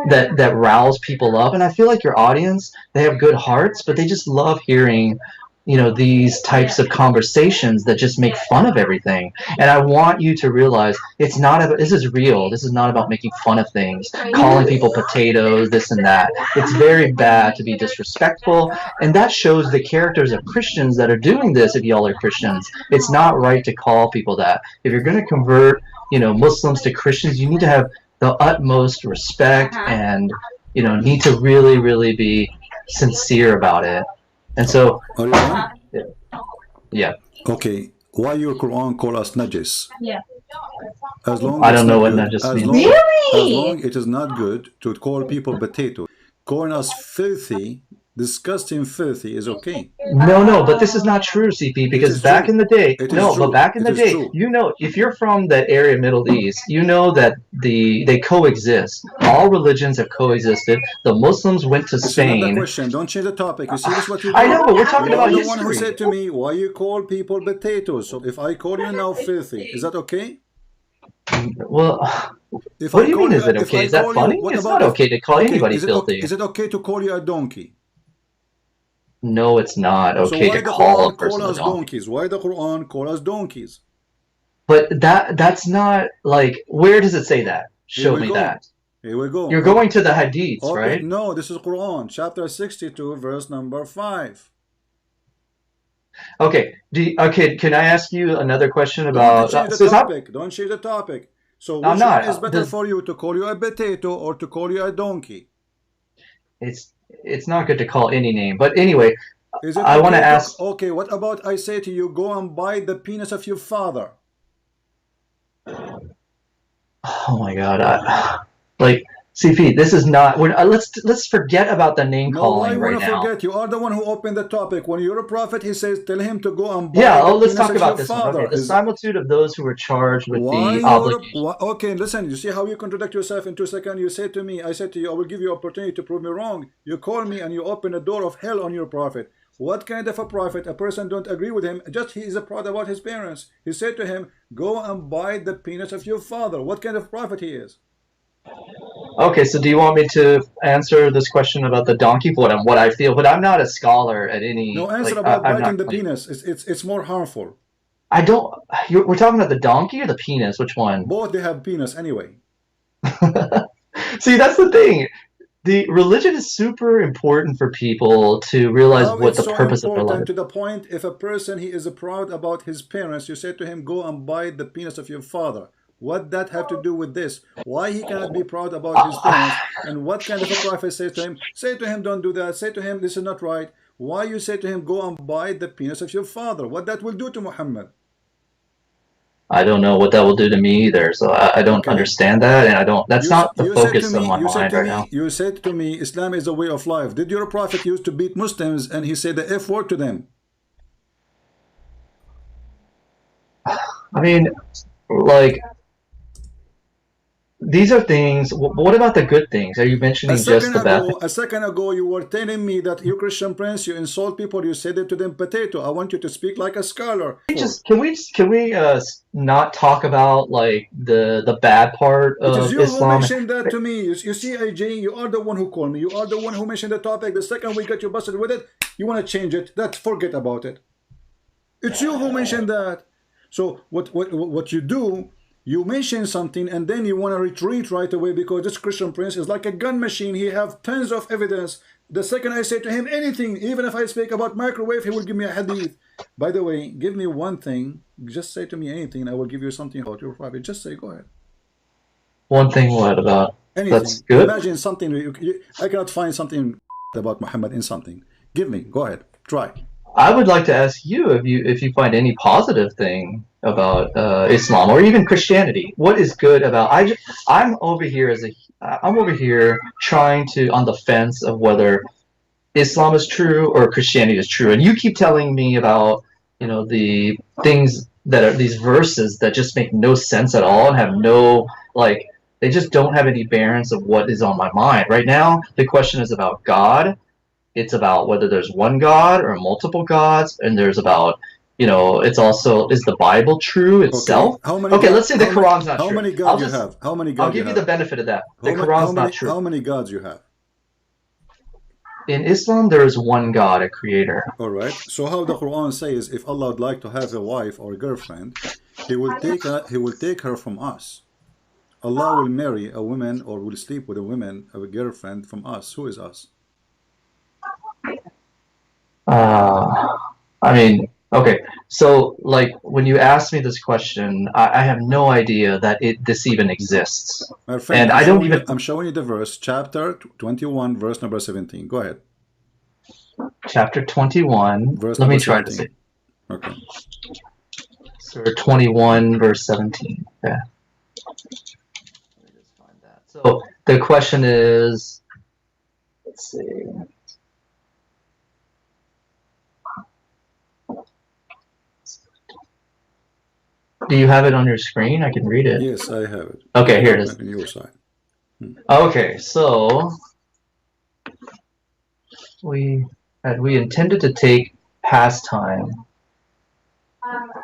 S3: that rouse people up, and I feel like your audience, they have good hearts, but they just love hearing, you know, these types of conversations that just make fun of everything. And I want you to realize it's not about, this is real. This is not about making fun of things, calling people potatoes, this and that. It's very bad to be disrespectful, and that shows the characters of Christians that are doing this. If y'all are Christians, it's not right to call people that. If you're going to convert, you know, Muslims to Christians, you need to have the utmost respect and, you know, need to really, really be sincere about it. And so,
S2: Are you done?
S3: yeah.
S2: Okay. Why your Quran call us najis?
S4: Yeah.
S2: As long
S3: I
S2: as
S3: don't know what
S2: good,
S3: najis
S2: as
S3: means.
S2: long,
S4: Really?
S2: as long it is not good to call people potato. Calling us filthy, disgusting filthy is okay.
S3: No, but this is not true, CP, because
S2: is
S3: back
S2: true.
S3: in the day,
S2: It is
S3: no,
S2: true.
S3: but back in the
S2: It is
S3: day,
S2: true.
S3: you know, if you're from that area, Middle East, you know that they coexist. All religions have coexisted. The Muslims went to
S2: This is not the
S3: Spain.
S2: question. Don't change the topic. You see this what you do?
S3: I know, but we're talking
S2: You
S3: about
S2: are the one who
S3: history.
S2: said to me, why you call people potatoes? So if I call you now filthy, is that okay?
S3: Well,
S2: If
S3: what
S2: I
S3: do you
S2: call
S3: mean, is it
S2: if
S3: okay?
S2: I
S3: Is that
S2: call
S3: funny?
S2: you, what
S3: It's
S2: about
S3: not
S2: if-
S3: okay to call anybody
S2: is it
S3: filthy.
S2: is it okay to call you a donkey?
S3: No, it's not
S2: So
S3: okay
S2: why
S3: to
S2: the
S3: call a
S2: Quran
S3: person
S2: call
S3: a
S2: us
S3: donkey.
S2: donkeys? Why the Quran call us donkeys?
S3: But that's not, like, where does it say that?
S2: Here
S3: Show
S2: we
S3: me
S2: go.
S3: that.
S2: Here we go.
S3: You're going to the hadiths,
S2: Open,
S3: right?
S2: no, this is Quran, chapter 62, verse number 5.
S3: Okay. Okay. Can I ask you another question
S2: Don't
S3: about?
S2: change the
S3: So it's not.
S2: topic. Don't change the topic. So
S3: I'm
S2: which
S3: not.
S2: one is better for you, to call you a potato or to call you a donkey?
S3: It's not good to call any name. But anyway,
S2: Is it
S3: I want to ask.
S2: Okay, what about I say to you, go and buy the penis of your father?
S3: Oh my God. Like, CP, this is not. Let's forget about the name
S2: No, why
S3: calling
S2: you
S3: right
S2: want to
S3: now.
S2: forget? You are the one who opened the topic. When you're a prophet, he says, tell him to go and buy
S3: Yeah.
S2: the
S3: Oh, let's
S2: penis
S3: talk
S2: of
S3: about
S2: your
S3: this one.
S2: father.
S3: Okay. The similitude of those who were charged with
S2: Why
S3: the obligation.
S2: Okay, listen, you see how you contradict yourself in 2 seconds? You say to me, I said to you, I will give you opportunity to prove me wrong. You call me and you open the door of hell on your prophet. What kind of a prophet? A person don't agree with him, just he is proud about his parents. He said to him, go and buy the penis of your father. What kind of prophet he is?
S3: Okay, so do you want me to answer this question about the donkey? What I feel, but I'm not a scholar at any.
S2: No, answer
S3: like,
S2: about
S3: I'm
S2: biting
S3: not
S2: the penis. It's more harmful.
S3: I don't. We're talking about the donkey or the penis? Which one?
S2: Both they have penis anyway.
S3: See, that's the thing. The religion is super important for people to realize
S2: How
S3: what
S2: it's
S3: the
S2: so
S3: purpose of their
S2: important
S3: life.
S2: to the point, if a person he is proud about his parents, you say to him, go and buy the penis of your father. What that have to do with this? Why he cannot be proud about his parents? And what kind of a prophet says to him? Say to him, don't do that. Say to him, this is not right. Why you say to him, go and buy the penis of your father? What that will do to Muhammad?
S3: I don't know what that will do to me either. So I don't
S2: Okay.
S3: understand that, and I don't. That's not the
S2: You said to
S3: focus of
S2: me,
S3: my mind right now.
S2: you said to me, Islam is a way of life. Did your prophet used to beat Muslims and he said the F word to them?
S3: I mean, like, these are things. What about the good things? Are you mentioning just the bad things?
S2: A second ago, you were telling me that you Christian Prince, you insult people, you said it to them potato. I want you to speak like a scholar.
S3: Can we not talk about like the bad part
S2: It is
S3: of
S2: you who
S3: Islam?
S2: mentioned that to me. You see, AJ, you are the one who called me. You are the one who mentioned the topic. The second we got you busted with it, you want to change it. Forget about it. It's you who mentioned that. So what you do, you mention something and then you want to retreat right away because this Christian Prince is like a gun machine. He have tons of evidence. The second I say to him anything, even if I speak about microwave, he will give me a hadith. By the way, give me one thing. Just say to me anything. I will give you something about your prophet. Just say, go ahead.
S3: One thing, what about?
S2: Anything.
S3: That's good.
S2: Imagine something. I cannot find something about Muhammad in something. Give me. Go ahead. Try.
S3: I would like to ask you if you find any positive thing about Islam or even Christianity. What is good about? I'm over here trying to on the fence of whether Islam is true or Christianity is true, and you keep telling me about the things that are these verses that just make no sense at all and have no they just don't have any bearings of what is on my mind right now. The question is about God. It's about whether there's one God or multiple gods, and there's about, it's also, is the Bible true itself? Okay, let's say the Quran's not true.
S2: How many gods you have? How many gods
S3: I'll give you the benefit of that. The Quran's not true.
S2: How many gods you have?
S3: In Islam, there is one God, a creator.
S2: All right. So how the Quran says, if Allah would like to have a wife or a girlfriend, He will take her from us. Allah will marry a woman or will sleep with a woman, a girlfriend from us. Who is us?
S3: I mean, okay. So, when you ask me this question, I have no idea that this even exists.
S2: My friend,
S3: and
S2: I'm showing you the verse, chapter 21, verse number 17. Go ahead.
S3: Chapter 21. Let me try to see.
S2: Okay.
S3: Surah 21, verse 17. Okay. Let me just find that. So the question is, let's see. Do you have it on your screen? I can read it.
S2: Yes, I have it.
S3: Okay, here it is.
S2: On your side.
S3: Okay, so we intended to take pastime.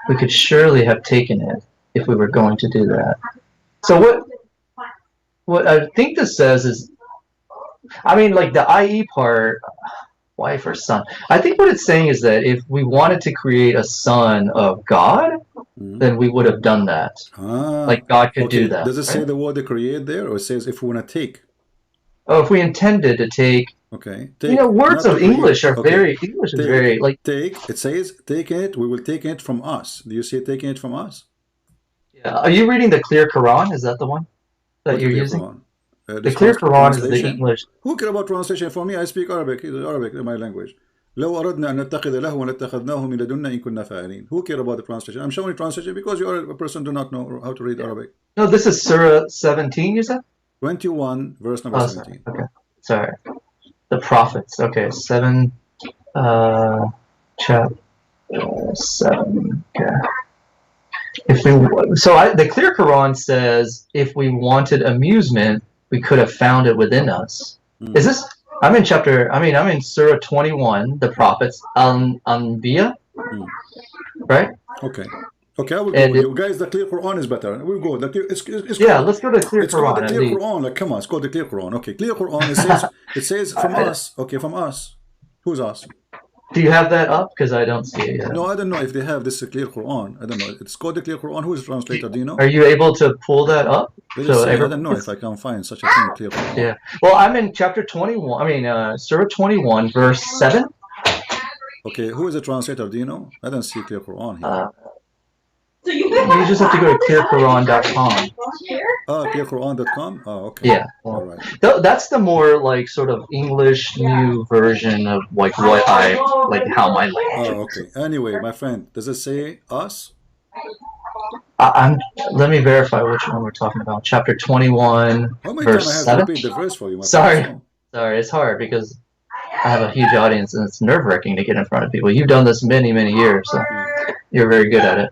S3: We could surely have taken it if we were going to do that. So what I think this says is, I mean, the IE part, wife or son. I think what it's saying is that if we wanted to create a son of God, then we would have done that. God could do that.
S2: Does it say the word create there, or it says if we want to take?
S3: Oh, if we intended to take.
S2: Okay.
S3: Words of English are very
S2: take. It says take it. We will take it from us. Do you see taking it from us?
S3: Yeah. Are you reading the Clear Quran? Is that the one that you're using? The Clear Quran is the English.
S2: Who care about translation? For me, I speak Arabic. Arabic is my language. لو أردنا أن نتخذ لهوا لاتخذناه من لدنا إن كنا فاعلين. Who care about the translation? I'm showing translation because you are a person do not know how to read Arabic.
S3: No, this is Surah 17, you said?
S2: 21, verse number 17.
S3: Okay, sorry. The prophets. Okay, 7, chapter 7. Okay. The Clear Quran says if we wanted amusement, we could have found it within us. Is this? I'm in Surah 21, the prophets, Anbiya, right?
S2: Okay, I will go with you guys. The Clear Quran is better. We'll go. Let's go to the Clear Quran. The Clear Quran. Come on, let's go to the Clear Quran. Okay, Clear Quran. It says from us. Okay, from us. Who's us?
S3: Do you have that up? Because I don't see it yet.
S2: No, I don't know if they have this Clear Quran. I don't know. It's called the Clear Quran. Who is the translator? Do you know?
S3: Are you able to pull that up?
S2: I don't know if I can find such a thing. Clear Quran.
S3: Yeah. Well, I'm in chapter 21. Surah 21, verse 7.
S2: Okay, who is the translator? Do you know? I don't see Clear Quran here.
S3: You just have to go to clearquran.com.
S2: Clearquran.com? Oh, okay.
S3: Yeah.
S2: All right.
S3: That's the more sort of English new version of what how my language.
S2: Oh, okay. Anyway, my friend, does it say us?
S3: I'm. Let me verify which one we're talking about. Chapter 21,
S2: How many times
S3: verse
S2: I have to
S3: 7.
S2: repeat the verse for you, my
S3: Sorry,
S2: friend?
S3: sorry, it's hard because I have a huge audience and it's nerve-wracking to get in front of people. You've done this many, many years, so you're very good at it.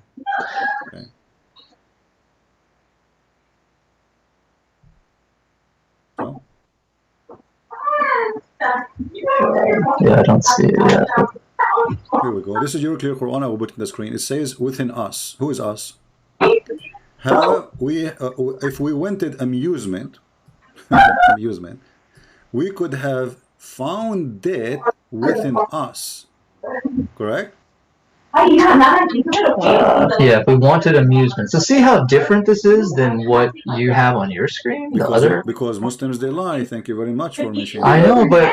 S2: Okay. So?
S3: Yeah, I don't see it yet.
S2: Here we go. This is your clear Quran. I will put in the screen. It says within us. Who is us? Have we, if we wanted amusement, amusement, we could have found it within us. Correct?
S3: Yeah, if we wanted amusement. So see how different this is than what you have on your screen?
S2: Because Muslims, they lie. Thank you very much for mentioning
S3: I
S2: that.
S3: know, but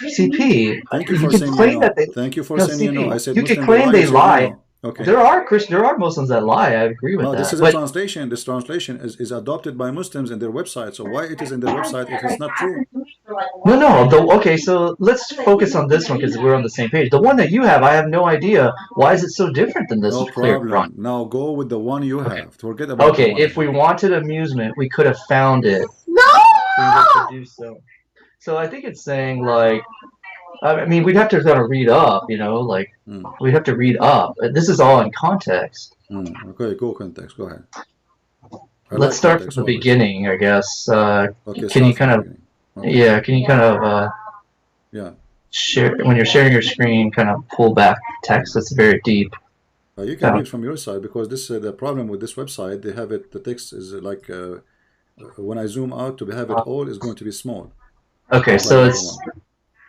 S3: CP,
S2: Thank you
S3: you
S2: for
S3: can
S2: saying
S3: claim
S2: you know.
S3: that they.
S2: Thank you for
S3: No,
S2: saying you know. I
S3: CP,
S2: said
S3: you can
S2: Muslims
S3: claim they
S2: said
S3: lie.
S2: you know. Okay.
S3: There are Muslims that lie. I agree with
S2: No,
S3: that.
S2: this is a
S3: But
S2: translation. This translation is adopted by Muslims in their website. So why it is in their website if it's not true?
S3: no. Okay, so let's focus on this one because we're on the same page. The one that you have, I have no idea. Why is it so different than this
S2: No
S3: clear Quran?
S2: problem. Now go with the one you have. Forget about the
S3: Okay,
S2: one
S3: if
S2: I
S3: we
S2: have.
S3: wanted amusement, we could have found it. No! We were to do so. So I think it's saying like, I mean, we'd have to kind of read up, like we'd have to read up. This is all in context.
S2: Okay, go context. Go ahead.
S3: Let's start from the beginning, I guess.
S2: Okay,
S3: can you kind of,
S2: okay.
S3: yeah, can you kind of,
S2: yeah,
S3: share when you're sharing your screen, kind of pull back text that's very deep.
S2: you can read from your side because this the problem with this website. They have it. The text is like when I zoom out to have it all is going to be small.
S3: Okay, so it's.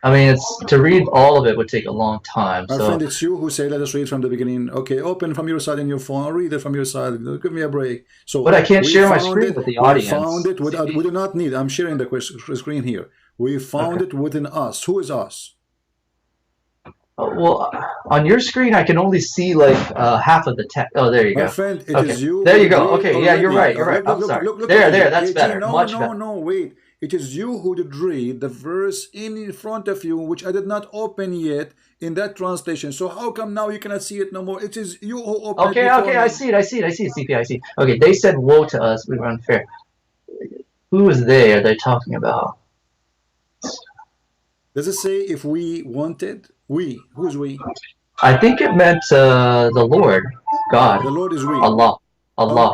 S3: I mean, it's to read all of it would take a long time.
S2: My friend, it's you who say let us read from the beginning. Okay, open from your side in your phone. I'll read it from your side. Give me a break. So,
S3: but I can't share my screen with the audience.
S2: We found it without. We do not need. I'm sharing the screen here. We found it within us. Who is us?
S3: Well, on your screen, I can only see like half of the text. Oh, there you go.
S2: My friend, it is you.
S3: There you go. Okay, yeah, you're right. You're right. I'm sorry. There. That's better. Much better.
S2: No, wait. It is you who did read the verse in front of you, which I did not open yet in that translation. So how come now you cannot see it no more? It is you who opened it.
S3: Okay, I see it, CP, I see. Okay, they said, woe to us, we were unfair. Who is they are they talking about?
S2: Does it say if we wanted? We. Who's we?
S3: I think it meant the Lord, God.
S2: The Lord is we.
S3: Allah.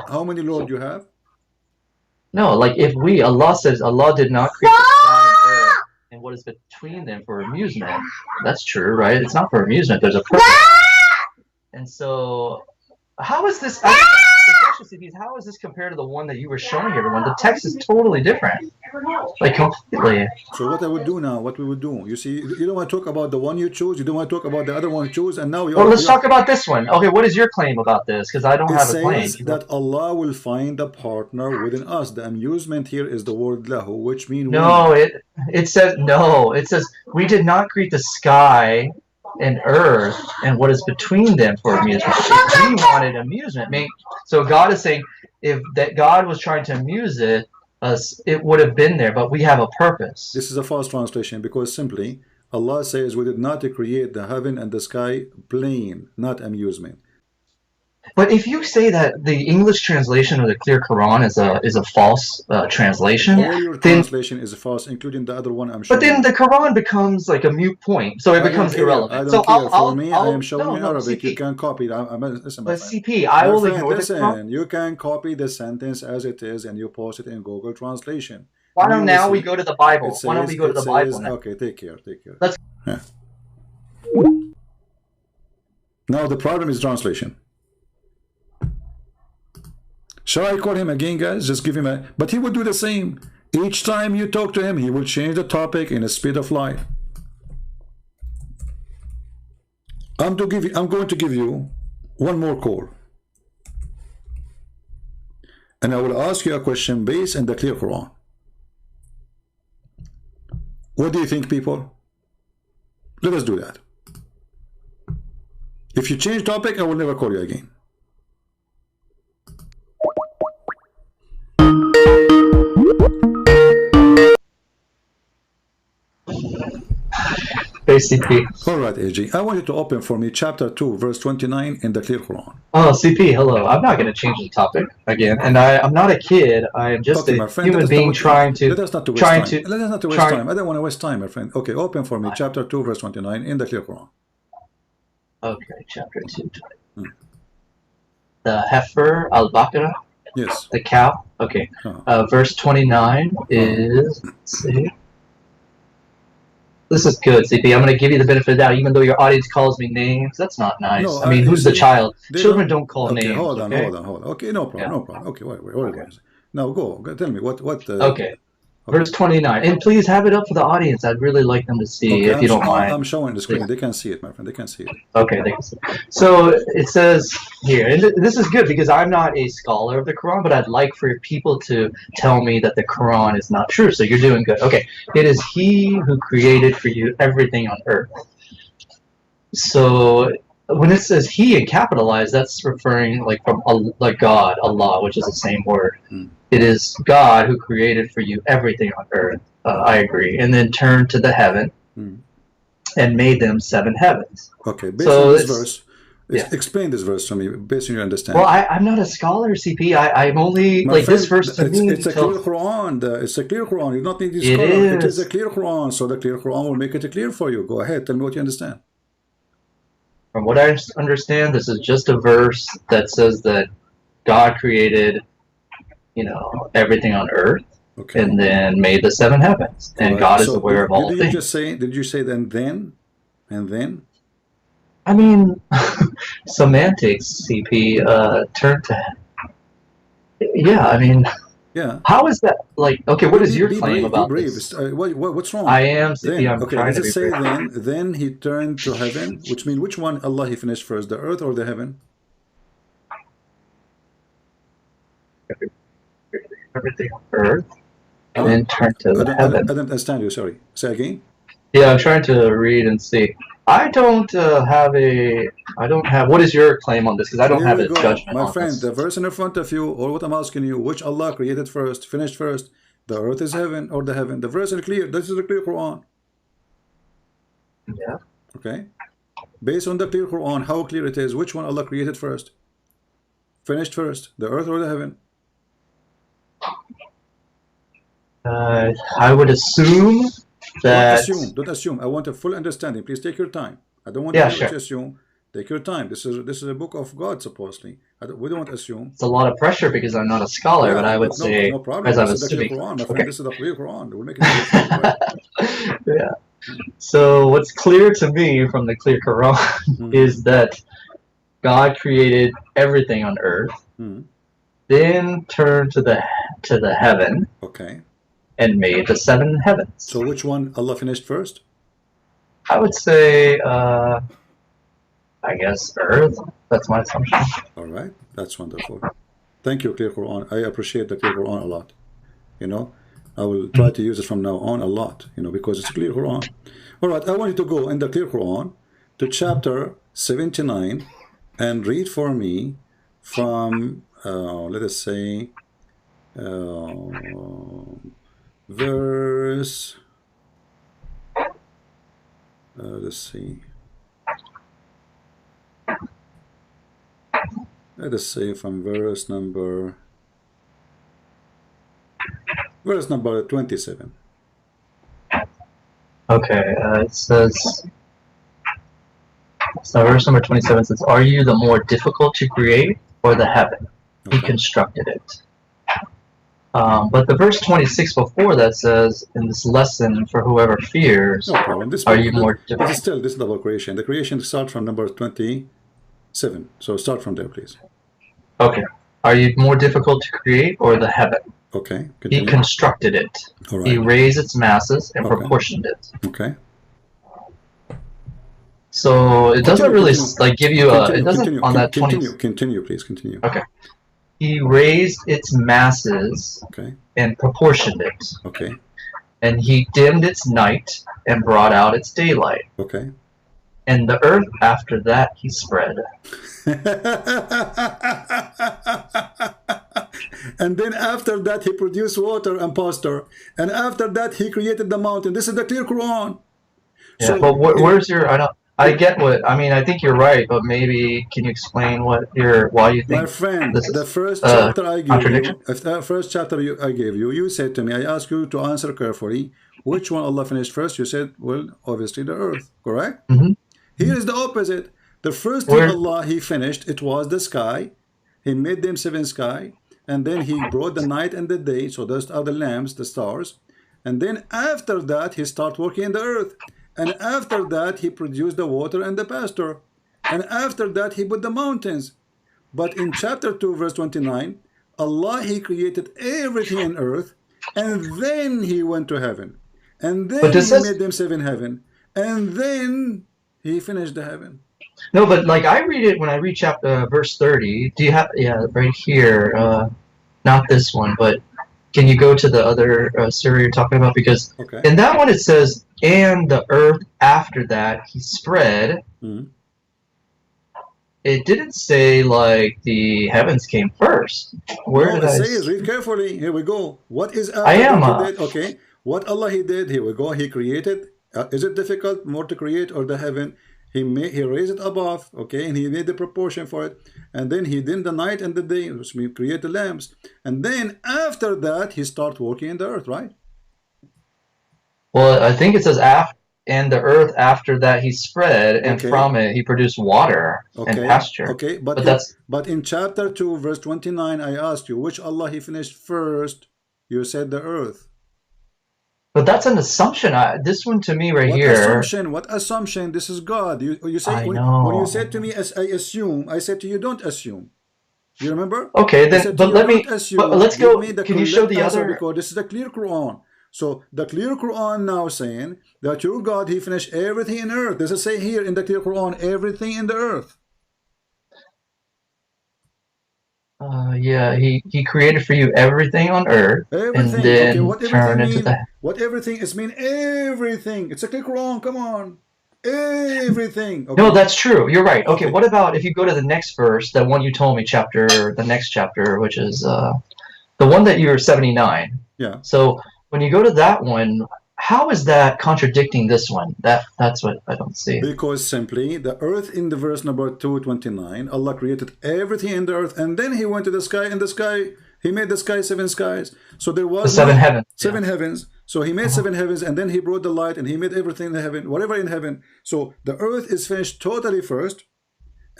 S2: How many Lord you have?
S3: No, like if we, Allah says Allah did not create the sky and earth and what is between them for amusement. That's true, right? It's not for amusement. There's a purpose. And so, how is this? How is this compared to the one that you were showing everyone? The text is totally different, like completely.
S2: So what I would do now, what we would do, you see, you don't want to talk about the one you choose, you don't want to talk about the other one you choose, and now you.
S3: Well, let's talk about this one. Okay, what is your claim about this? Because I don't have a claim.
S2: It says that Allah will find a partner within us. The amusement here is the word lahu, which means
S3: no. It says no. It says we did not create the sky and earth and what is between them for amusement. If we wanted amusement, so God is saying if that God was trying to amuse us, it would have been there, but we have a purpose.
S2: This is a false translation because simply Allah says we did not create the heaven and the sky plain, not amusement.
S3: But if you say that the English translation of the clear Quran is a false translation,
S2: all your translation is false, including the other one I'm showing.
S3: But then the Quran becomes like a mute point, so it becomes irrelevant.
S2: I don't care. For me, I am showing in Arabic. You can copy it. Listen,
S3: but CP, I will ignore the
S2: Quran. You can copy the sentence as it is and you post it in Google Translation.
S3: Why don't now we go to the Bible? Why don't we go to the Bible now?
S2: Okay, take care.
S3: Let's.
S2: Yeah. Now the problem is translation. Shall I call him again, guys? Just give him a... But he would do the same. Each time you talk to him, he will change the topic in the speed of light. I'm going to give you one more call. And I will ask you a question based on the clear Quran. What do you think, people? Let us do that. If you change topic, I will never call you again.
S3: Okay, CP.
S2: All right, AG. I want you to open for me chapter 2, verse 29 in the clear Quran.
S3: Oh, CP, hello. I'm not going to change the topic again, and I'm not a kid. I am just
S2: Okay,
S3: a
S2: my friend,
S3: human being trying to.
S2: let us not to waste
S3: trying
S2: time.
S3: to.
S2: Let us not to waste time. I don't want to waste time, my friend. Okay, open for me chapter 2, verse 29 in the clear Quran.
S3: Okay, chapter 2. The heifer, al-Baqarah.
S2: Yes.
S3: The cow. Okay. Verse 29 is. Let's see. This is good, CP. I'm going to give you the benefit of the doubt, even though your audience calls me names. That's not nice.
S2: No,
S3: I mean, who's the child? Children don't call
S2: okay,
S3: names.
S2: Hold on.
S3: Okay?
S2: Okay, no problem, no problem. Okay, wait. Now go. Tell me what.
S3: Okay. Verse 29. And please have it up for the audience. I'd really like them to see, if you don't mind.
S2: I'm showing the screen. They can see it, my friend. They can see it.
S3: Okay, they can see it. So it says here, and this is good because I'm not a scholar of the Quran, but I'd like for people to tell me that the Quran is not true. So you're doing good. Okay. It is He who created for you everything on earth. So when it says He and capitalized, that's referring like from like God, Allah, which is the same word. It is God who created for you everything on earth. I agree. And then turned to the heaven and made them 7 heavens.
S2: Okay, based on this verse, explain this verse to me, based on your understanding.
S3: Well, I'm not a scholar, CP. I'm only,
S2: my
S3: like,
S2: friend,
S3: this verse to me.
S2: It's a clear Quran. It's a clear Quran. You don't need this scholar. It is a clear Quran. So the clear Quran will make it clear for you. Go ahead. Tell me what you understand.
S3: From what I understand, this is just a verse that says that God created, everything on earth, and then made the 7 heavens, and God is aware of all things.
S2: Did you say then?
S3: I mean, semantics, CP. Turn to. Yeah, I mean.
S2: Yeah.
S3: How is that like? Okay, what is your claim about this?
S2: What's wrong?
S3: I am. CP, I'm trying to
S2: does it say then he turned to heaven, which means which one Allah he finished first, the earth or the heaven?
S3: Everything on earth, and then turn to the heaven.
S2: I don't understand you. Sorry. Say again.
S3: Yeah, I'm trying to read and see. I don't have. What is your claim on this? Because I don't have a judgment
S2: my
S3: on
S2: friend,
S3: this.
S2: the verse in front of you, or what I'm asking you, which Allah created first, finished first, the earth is heaven or the heaven? The verse is clear. This is the clear Quran.
S3: Yeah.
S2: Okay. Based on the clear Quran, how clear it is, which one Allah created first, finished first, the earth or the heaven?
S3: I would assume that.
S2: Don't assume. I want a full understanding. Please take your time. I don't want to assume. Take your time. This is a book of God, supposedly. We don't want to assume.
S3: It's a lot of pressure because I'm not a scholar, but I would say,
S2: no problem.
S3: as I'm
S2: This is the
S3: assuming.
S2: clear Quran, my friend. This is the clear Quran. We'll make it clear.
S3: Yeah. So what's clear to me from the clear Quran is that God created everything on earth, then turned to the heaven.
S2: Okay.
S3: And made the 7 heavens.
S2: So which one Allah finished first?
S3: I would say, I guess Earth. That's my assumption.
S2: All right, that's wonderful. Thank you, Clear Quran. I appreciate the Clear Quran a lot. I will try to use it from now on a lot. Because it's Clear Quran. All right, I want you to go in the Clear Quran to chapter 79 and read for me from, let us say, verse, let's see, let us say from verse number 27.
S3: Okay, it says, so verse number 27 says, "Are you the more difficult to create, or the heaven? He constructed it." But the verse 26 before that says, "In this lesson for whoever fears, are you more difficult?"
S2: This is double creation. The creation starts from number 27. So start from there, please.
S3: Okay. Are you more difficult to create, or the heaven?
S2: Okay.
S3: Continue. He constructed it. All right. He raised its masses and proportioned it.
S2: Okay.
S3: So it doesn't really give you a. It doesn't on that 20.
S2: Continue, please. Continue.
S3: Okay. He raised its masses and proportioned it.
S2: Okay.
S3: And he dimmed its night and brought out its daylight.
S2: Okay.
S3: And the earth after that he spread.
S2: And then after that he produced water and pasture. And after that he created the mountain. This is the clear Quran.
S3: Yeah,
S2: So
S3: but where's your? I don't. I get what I mean. I think you're right, but maybe can you explain what your why you
S2: my
S3: think
S2: friend,
S3: this
S2: the
S3: is
S2: first
S3: a
S2: chapter I gave
S3: contradiction?
S2: you, if the first chapter I gave you, you said to me, I asked you to answer carefully, which one Allah finished first? You said, well, obviously the earth, correct?
S3: Hmm.
S2: Here is the opposite. The first thing
S3: Where?
S2: Allah He finished, it was the sky. He made them seven sky, and then He brought the night and the day. So those are the lamps, the stars. And then after that, He started working in the earth. And after that, He produced the water and the pasture. And after that, He put the mountains. But in chapter 2, verse 29, Allah He created everything in earth, and then He went to heaven. And
S3: But
S2: then
S3: this
S2: He
S3: says
S2: made them seven heaven. And then He finished the heaven.
S3: no. But like I read it when I read chapter verse 30. Do you have? Yeah, right here. Not this one, but can you go to the other surah you're talking about? Because
S2: Okay.
S3: in that one it says, "And the earth after that He spread."
S2: Mhm.
S3: It didn't say like the heavens came first. Where
S2: No,
S3: did
S2: it
S3: I?
S2: says, read carefully. Here we go. What is
S3: I
S2: after
S3: am.
S2: that He did? Okay. What Allah He did, here we go. He created. Is it difficult more to create or the heaven? He raised it above, okay, and He made the proportion for it. And then He did the night and the day, which means create the lamps. And then after that, He start working in the earth, right?
S3: Well, I think it says after, and the earth after that He spread, and
S2: Okay.
S3: from it He produced water and
S2: Okay.
S3: pasture.
S2: Okay.
S3: But that's
S2: But in chapter 2, verse 29, I asked you, which Allah He finished first? You said the earth.
S3: an assumption. This one to me right
S2: What
S3: here.
S2: assumption? What assumption? This is God. You say
S3: I
S2: when you
S3: know.
S2: said to me, as I assume, I said to you, don't assume. You remember?
S3: Okay,
S2: I
S3: then,
S2: said to
S3: but
S2: you,
S3: let
S2: don't
S3: me. But
S2: assume.
S3: let's
S2: Give
S3: go.
S2: me the
S3: Can you show
S2: correct
S3: the
S2: answer
S3: other?
S2: because this is the clear Quran. So the clear Quran now saying that your God He finished everything in earth. Does it say here in the clear Quran everything in the earth?
S3: Yeah, he created for you everything on earth, and
S2: Everything. Okay.
S3: then
S2: What everything
S3: turn into
S2: mean?
S3: the.
S2: What everything is mean? Everything. It's a clear Quran. Come on. Everything.
S3: No,
S2: Okay.
S3: that's true. You're right. Okay,
S2: Okay.
S3: what about if you go to the next verse, that one you told me, the next chapter, which is the one that you're 79.
S2: Yeah.
S3: So when you go to that one, how is that contradicting this one? That's what I don't see.
S2: Because simply the earth in the verse number 229, Allah created everything in the earth, and then He went to the sky. In the sky, He made the sky seven skies. So there
S3: The
S2: was
S3: seven
S2: no
S3: heavens. Yeah.
S2: seven heavens. So He made seven heavens, and then He brought the light, and He made everything in the heaven, whatever in heaven. So the earth is finished totally first,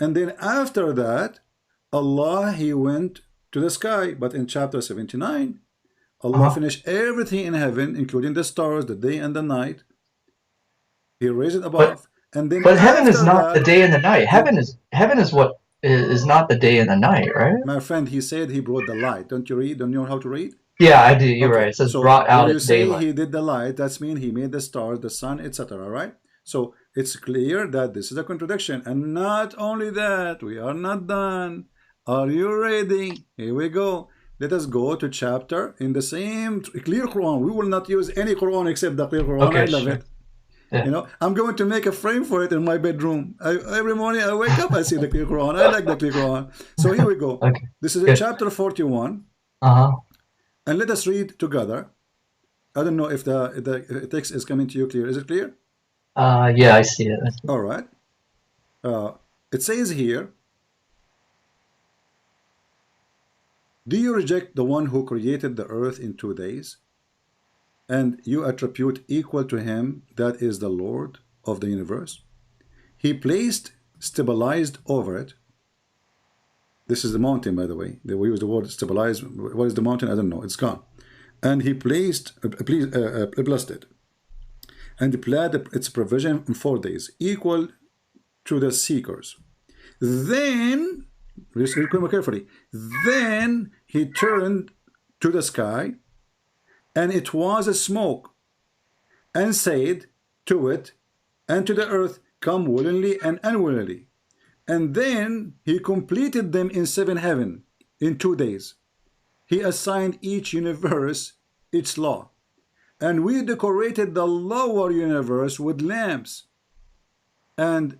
S2: and then after that, Allah He went to the sky. But in chapter 79, Allah
S3: Uh-huh.
S2: finished everything in heaven, including the stars, the day and the night. He raised it
S3: But
S2: above, and then
S3: but heaven is
S2: after
S3: not the
S2: that,
S3: day and the night.
S2: he,
S3: Heaven is what is not the day and the night, right?
S2: my friend, He said He brought the light. Don't you read? Don't you know how to read?
S3: Yeah, I do. You're
S2: Okay,
S3: right. It says
S2: so
S3: brought
S2: when
S3: out
S2: you
S3: at
S2: say
S3: daylight.
S2: He did the light, that's mean He made the stars, the sun, etc. Right? So it's clear that this is a contradiction. And not only that, we are not done. Are you ready? Here we go. Let us go to chapter in the same clear Quran. We will not use any Quran except the clear Quran. I
S3: Okay,
S2: love
S3: sure.
S2: it.
S3: Yeah.
S2: You know, I'm going to make a frame for it in my bedroom. Every morning I wake up, I see the clear Quran. I like the clear Quran. So here we go.
S3: Okay.
S2: This is
S3: Good.
S2: chapter 41.
S3: Uh-huh.
S2: And let us read together. I don't know if the text is coming to you clear. Is it clear?
S3: Yeah, I see it.
S2: All right. It says here, do you reject the one who created the earth in 2 days? And you attribute equal to Him that is the Lord of the universe? He placed, stabilized over it. This is the mountain, by the way. We use the word stabilize. What is the mountain? I don't know. It's gone. And He blessed it, and planned its provision in 4 days, equal to the seekers. Then, listen carefully. Then He turned to the sky, and it was a smoke, and said to it and to the earth, come willingly and unwillingly. And then He completed them in 7 heaven in 2 days. He assigned each universe its law, and we decorated the lower universe with lamps, and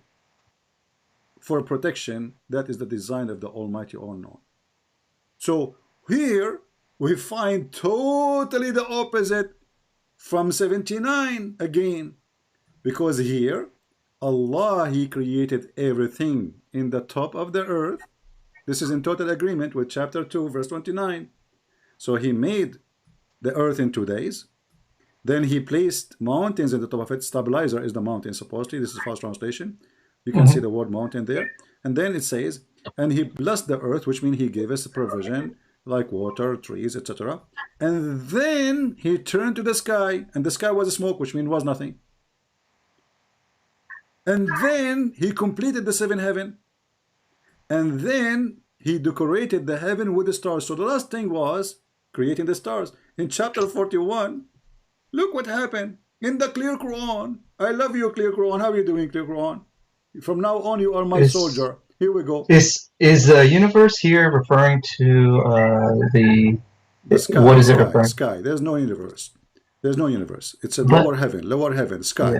S2: for protection. That is the design of the Almighty All-Knowing. So here we find totally the opposite from 79 again, Because here, Allah, He created everything in the top of the earth. This is in total agreement with chapter 2, verse 29. So He made the earth in 2 days. Then He placed mountains in the top of it. Stabilizer is the mountain, supposedly. This is false translation. You can see the word mountain there. And then it says, and He blessed the earth, which means He gave us provision, like water, trees, etc. And then He turned to the sky, and the sky was smoke, which means was nothing. And then He completed the 7th heaven. And then He decorated the heaven with the stars. So the last thing was creating the stars. In chapter 41, look what happened in the clear Quran. I love you, clear Quran. How are you doing, clear Quran? From now on, you are my soldier. Here we go.
S3: Is the universe here referring to the
S2: sky?
S3: What is it referring?
S2: Sky. There's no universe. There's no universe. It's a lower heaven, sky.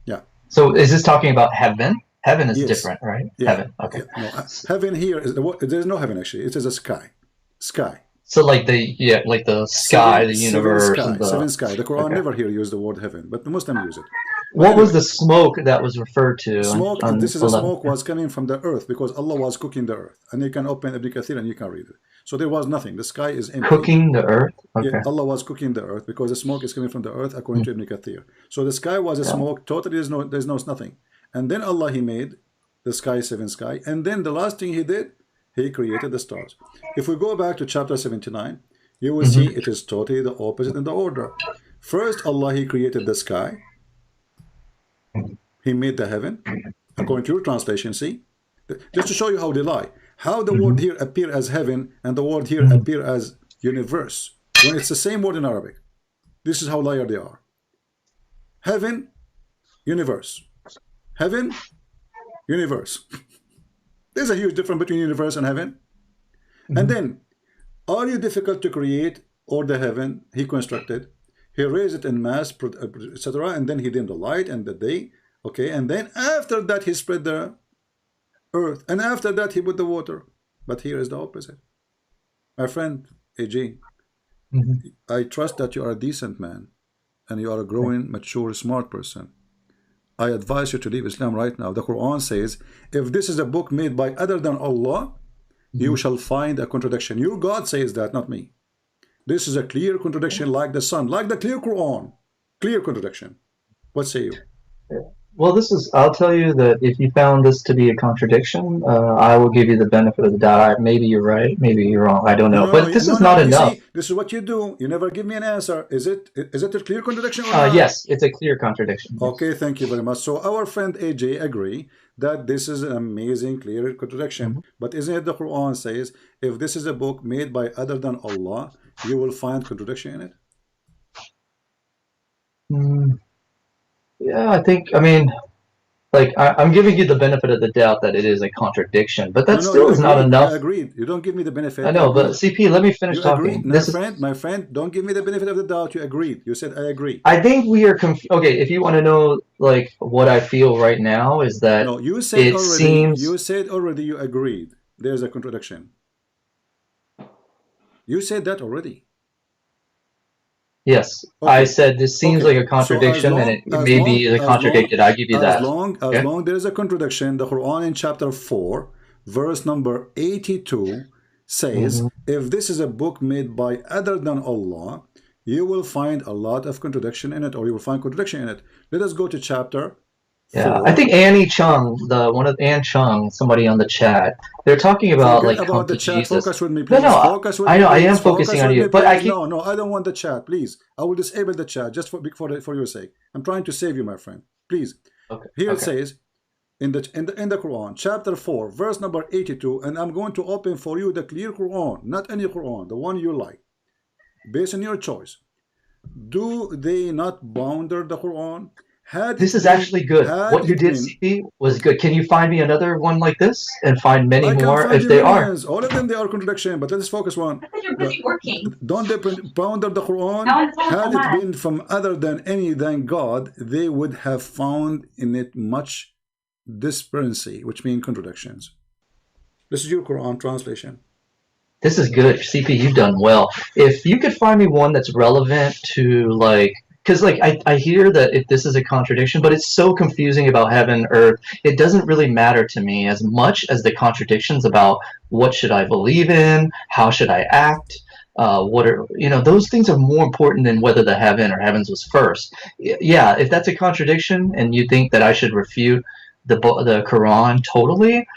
S2: Yeah.
S3: So is this talking about heaven? Heaven is different, right?
S2: Yeah.
S3: Heaven. Okay.
S2: Yeah. No, heaven here is there's no heaven actually. It is a sky. Sky.
S3: So like the sky, the universe,
S2: seven sky. The Quran never here use the word heaven, but the Muslims use it.
S3: What was the smoke that was referred to?
S2: Smoke. This is a smoke was coming from the earth because Allah was cooking the earth, and you can open Ibn Kathir and you can read it. So there was nothing. The sky is empty.
S3: Cooking the earth. Okay.
S2: Yeah, Allah was cooking the earth because the smoke is coming from the earth, according to Ibn Kathir. So the sky was a smoke. Totally, there's no nothing. And then Allah He made the sky, 7 sky, and then the last thing He did, He created the stars. If we go back to chapter 79, you will see it is totally the opposite in the order. First, Allah He created the sky. He made the heaven, according to your translation. See, just to show you how they lie. How the word here appear as heaven and the word here appear as universe when it's the same word in Arabic. This is how liar they are. Heaven, universe. Heaven, universe. There's a huge difference between universe and heaven. And then, are you difficult to create or the heaven He constructed? He raised it in mass, etc. And then He did the light and the day. Okay, and then after that He spread the earth. And after that He put the water. But here is the opposite. My friend, AJ, I trust that you are a decent man. And you are a growing, mature, smart person. I advise you to leave Islam right now. The Quran says, if this is a book made by other than Allah, you shall find a contradiction. Your God says that, not me. This is a clear contradiction like the sun, like the clear Quran. Clear contradiction. What say you?
S3: Well, I'll tell you that if you found this to be a contradiction, I will give you the benefit of the doubt. Maybe you're right, maybe you're wrong. I don't know. But this is not enough.
S2: See, this is what you do. You never give me an answer. Is it a clear contradiction or not?
S3: Yes, it's a clear contradiction.
S2: Okay, thank you very much. So our friend AJ agree that this is an amazing, clear contradiction. But isn't it the Quran says, if this is a book made by other than Allah, you will find contradiction in it?
S3: Yeah, I'm giving you the benefit of the doubt that it is a contradiction, but that still is not enough.
S2: I agreed. You don't give me the benefit.
S3: I know, but CP, let me finish talking.
S2: My friend, don't give me the benefit of the doubt. You agreed. You said I agree.
S3: I think we are okay. If you want to know, like, what I feel right now is that
S2: you said already you agreed. There's a contradiction. You said that already.
S3: Yes, okay. I said this seems like a contradiction, and it may be contradicted. I give you that.
S2: As long there is a contradiction, the Quran in chapter 4, verse number 82 says, if this is a book made by other than Allah, you will find a lot of contradiction in it, or you will find contradiction in it. Let us go to chapter 4.
S3: I think Annie Chung, Ann Chung, somebody on the chat, they're talking about
S2: about the chat. Jesus. Focus with me, please.
S3: No, I know, I am focusing on you, but I keep...
S2: No, I don't want the chat, please. I will disable the chat just for your sake. I'm trying to save you, my friend. Please.
S3: Okay.
S2: Here it says in the Quran, chapter 4, verse number 82, and I'm going to open for you the clear Quran, not any Quran, the one you like, based on your choice. Do they not bounder the Quran?
S3: This is actually good. What you did, CP, was good. Can you find me another one like this and find many more if they are?
S2: All of them, they are contradiction, but let's focus one.
S4: I thought you're busy working.
S2: Don't they ponder the Quran? Had it been from other than any than God, they would have found in it much discrepancy, which means contradictions. This is your Quran translation.
S3: This is good. CP, you've done well. If you could find me one that's relevant to, like, because like I hear that if this is a contradiction, but it's so confusing about heaven, earth. It doesn't really matter to me as much as the contradictions about what should I believe in, how should I act. What are those things are more important than whether the heaven or heavens was first. Yeah, if that's a contradiction and you think that I should refute the Quran totally,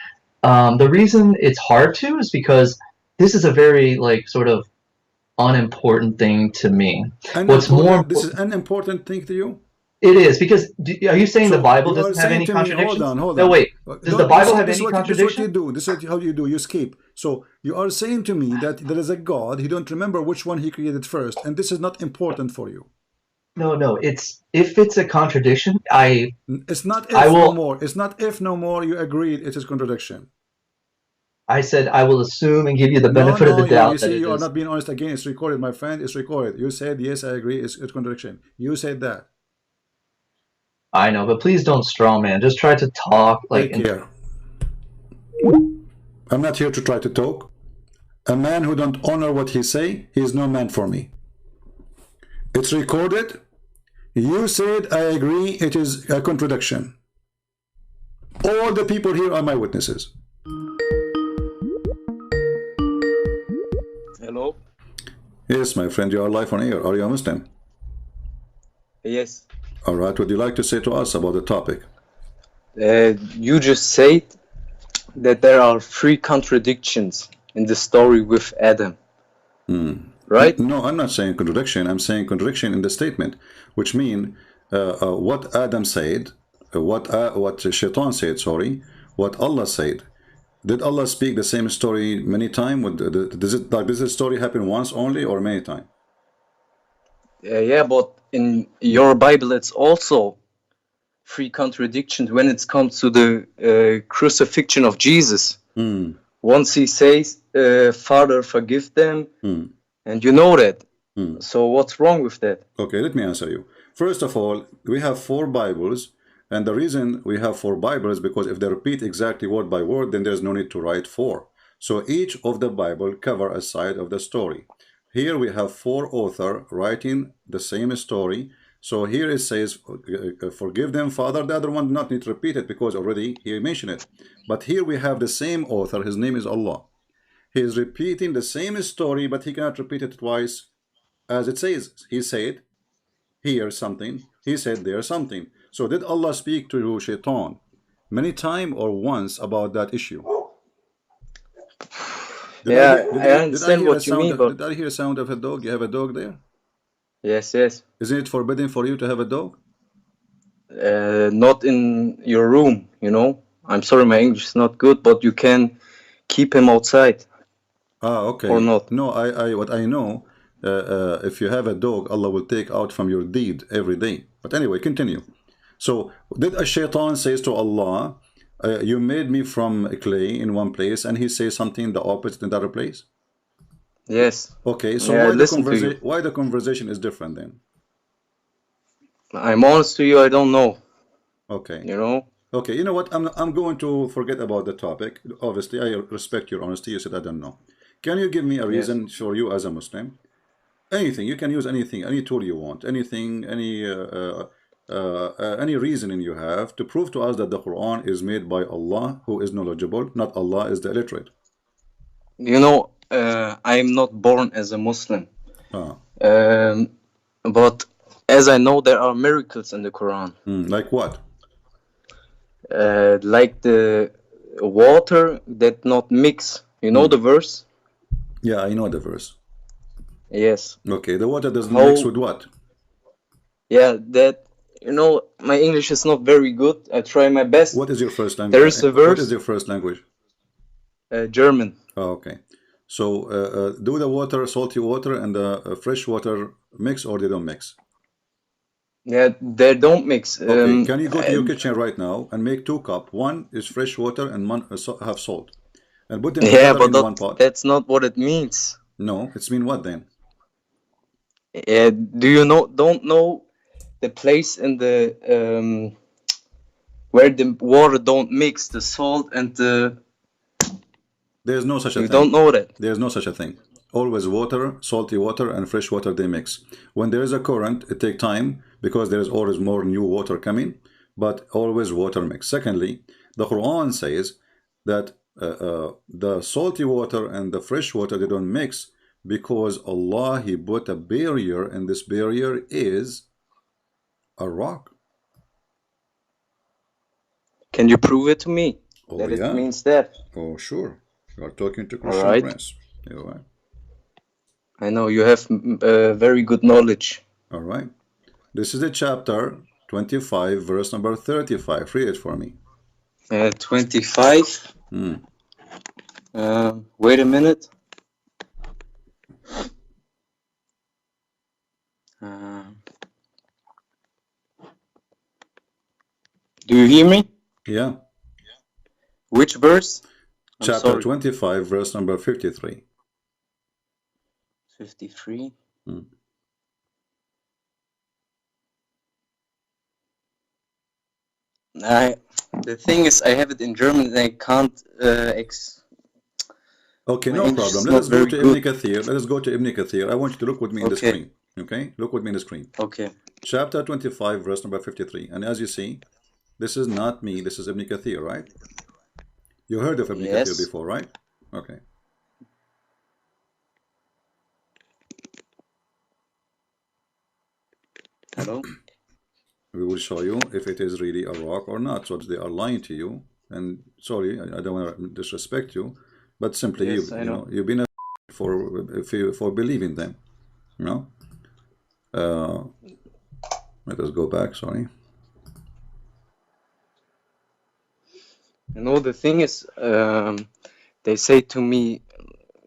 S3: the reason it's hard to is because this is a very like sort of unimportant thing to me. What's more
S2: This is an important thing to you?
S3: it is because are you saying the Bible
S2: you are
S3: doesn't have
S2: saying
S3: any
S2: to me,
S3: contradictions?
S2: hold on.
S3: No, wait. Does the Bible have any
S2: This is
S3: contradictions?
S2: what you do. This is how you do. You skip. So you are saying to me that there is a God. You don't remember which one he created first, and this is not important for you.
S3: No. It's if it's a contradiction,
S2: It's not if no more. It's not if no more. You agreed it is contradiction.
S3: I said I will assume and give you the benefit of the doubt.
S2: You see, you are not being honest again. It's recorded, my friend. It's recorded. You said yes, I agree. It's contradiction. You said that.
S3: I know, but please don't straw man. Just try to talk like.
S2: Take care. I'm not here to try to talk. A man who don't honor what he say, he is no man for me. It's recorded. You said I agree. It is a contradiction. All the people here are my witnesses.
S4: Hello?
S2: Yes, my friend, you are live on air. Are you a Muslim?
S4: Yes.
S2: All right. What would you like to say to us about the topic?
S4: You just said that there are 3 contradictions in the story with Adam. Right?
S2: No, I'm not saying contradiction. I'm saying contradiction in the statement, which mean what Adam said, what Shaitan said, sorry, what Allah said. Did Allah speak the same story many times? Does this story happen once only or many times?
S4: Yeah, but in your Bible, it's also 3 contradictions when it comes to the crucifixion of Jesus. Once he says, Father, forgive them, and you know that. So what's wrong with that?
S2: Okay, let me answer you. First of all, we have 4 Bibles, and the reason we have 4 Bibles is because if they repeat exactly word by word, then there's no need to write 4. So each of the Bible cover a side of the story. Here we have 4 authors writing the same story. So here it says, forgive them, Father. The other one did not need to repeat it because already he mentioned it. But here we have the same author. His name is Allah. He is repeating the same story, but he cannot repeat it twice. As it says, he said here something. He said there something. So did Allah speak to Shaitan many times or once about that issue?
S4: I understand what you mean, but...
S2: Did I hear a sound of a dog? You have a dog there?
S4: Yes.
S2: Isn't it forbidden for you to have a dog?
S4: Not in your room, I'm sorry, my English is not good, but you can keep him outside.
S2: Okay.
S4: Or not.
S2: No, what I know, if you have a dog, Allah will take out from your deed every day. But anyway, continue. So, did a shaitan says to Allah, you made me from clay in one place, and he says something the opposite in the other place?
S4: Yes.
S2: Okay, so why the conversation is different then?
S4: I'm honest to you, I don't know.
S2: Okay.
S4: Okay,
S2: you know what? I'm going to forget about the topic. Obviously, I respect your honesty. You said I don't know. Can you give me a reason for you as a Muslim? Anything. You can use anything, any tool you want, anything, any reasoning you have to prove to us that the Quran is made by Allah, who is knowledgeable, not Allah is the illiterate.
S4: I am not born as a Muslim. But as I know, there are miracles in the Quran.
S2: Like what?
S4: Like the water that not mix. You know the verse?
S2: Yeah, I know the verse.
S4: Yes.
S2: Okay, the water doesn't mix with what?
S4: Yeah, that, my English is not very good. I try my best.
S2: What is your first language?
S4: There is a verse.
S2: What is your first language?
S4: German.
S2: Oh, okay. So, do the water, salty water, and the fresh water mix, or they don't mix?
S4: Yeah, they don't mix.
S2: Okay. Can you go to your kitchen right now and make 2 cups? One is fresh water and one have salt, and put them together in one pot.
S4: That's not what it means.
S2: No, it's mean what then?
S4: Do you don't know the place in the where the water don't mix, the salt and the...
S2: There's no such a thing.
S4: You don't know that?
S2: There's no such a thing. Always water, salty water, and fresh water, they mix. When there is a current, it takes time because there is always more new water coming, but always water mix. Secondly, the Quran says that the salty water and the fresh water, they don't mix because Allah, He put a barrier, and this barrier is a rock.
S4: Can you prove it to me?
S2: Oh,
S4: that
S2: yeah.
S4: It means that.
S2: Oh, sure. You are talking to Christian
S4: Alright.
S2: Prince. All right.
S4: I know you have very good knowledge.
S2: All right. This is the chapter 25, verse number 35. Read it for me.
S4: 25. Wait a minute. Do you hear me?
S2: Yeah.
S4: Which verse?
S2: Chapter 25, verse number 53.
S4: 53. The thing is, I have it in German and I can't
S2: Okay, no
S4: English
S2: problem.
S4: is
S2: Let
S4: not
S2: us go
S4: very
S2: to
S4: good.
S2: Ibn Kathir. Let us go to Ibn Kathir. I want you to look with me in the
S4: Okay.
S2: screen. Okay? Look with me in the screen.
S4: Okay.
S2: Chapter 25, verse number 53. And as you see, this is not me. This is Ibn Kathir, right? You heard of Ibn
S4: Yes.
S2: Kathir before, right? Okay.
S4: Hello?
S2: We will show you if it is really a rock or not. So they are lying to you. And sorry, I don't want to disrespect you, but simply
S4: Yes, I know.
S2: you've been a for believing them. You know. Let us go back. Sorry.
S4: You know, the thing is, they say to me,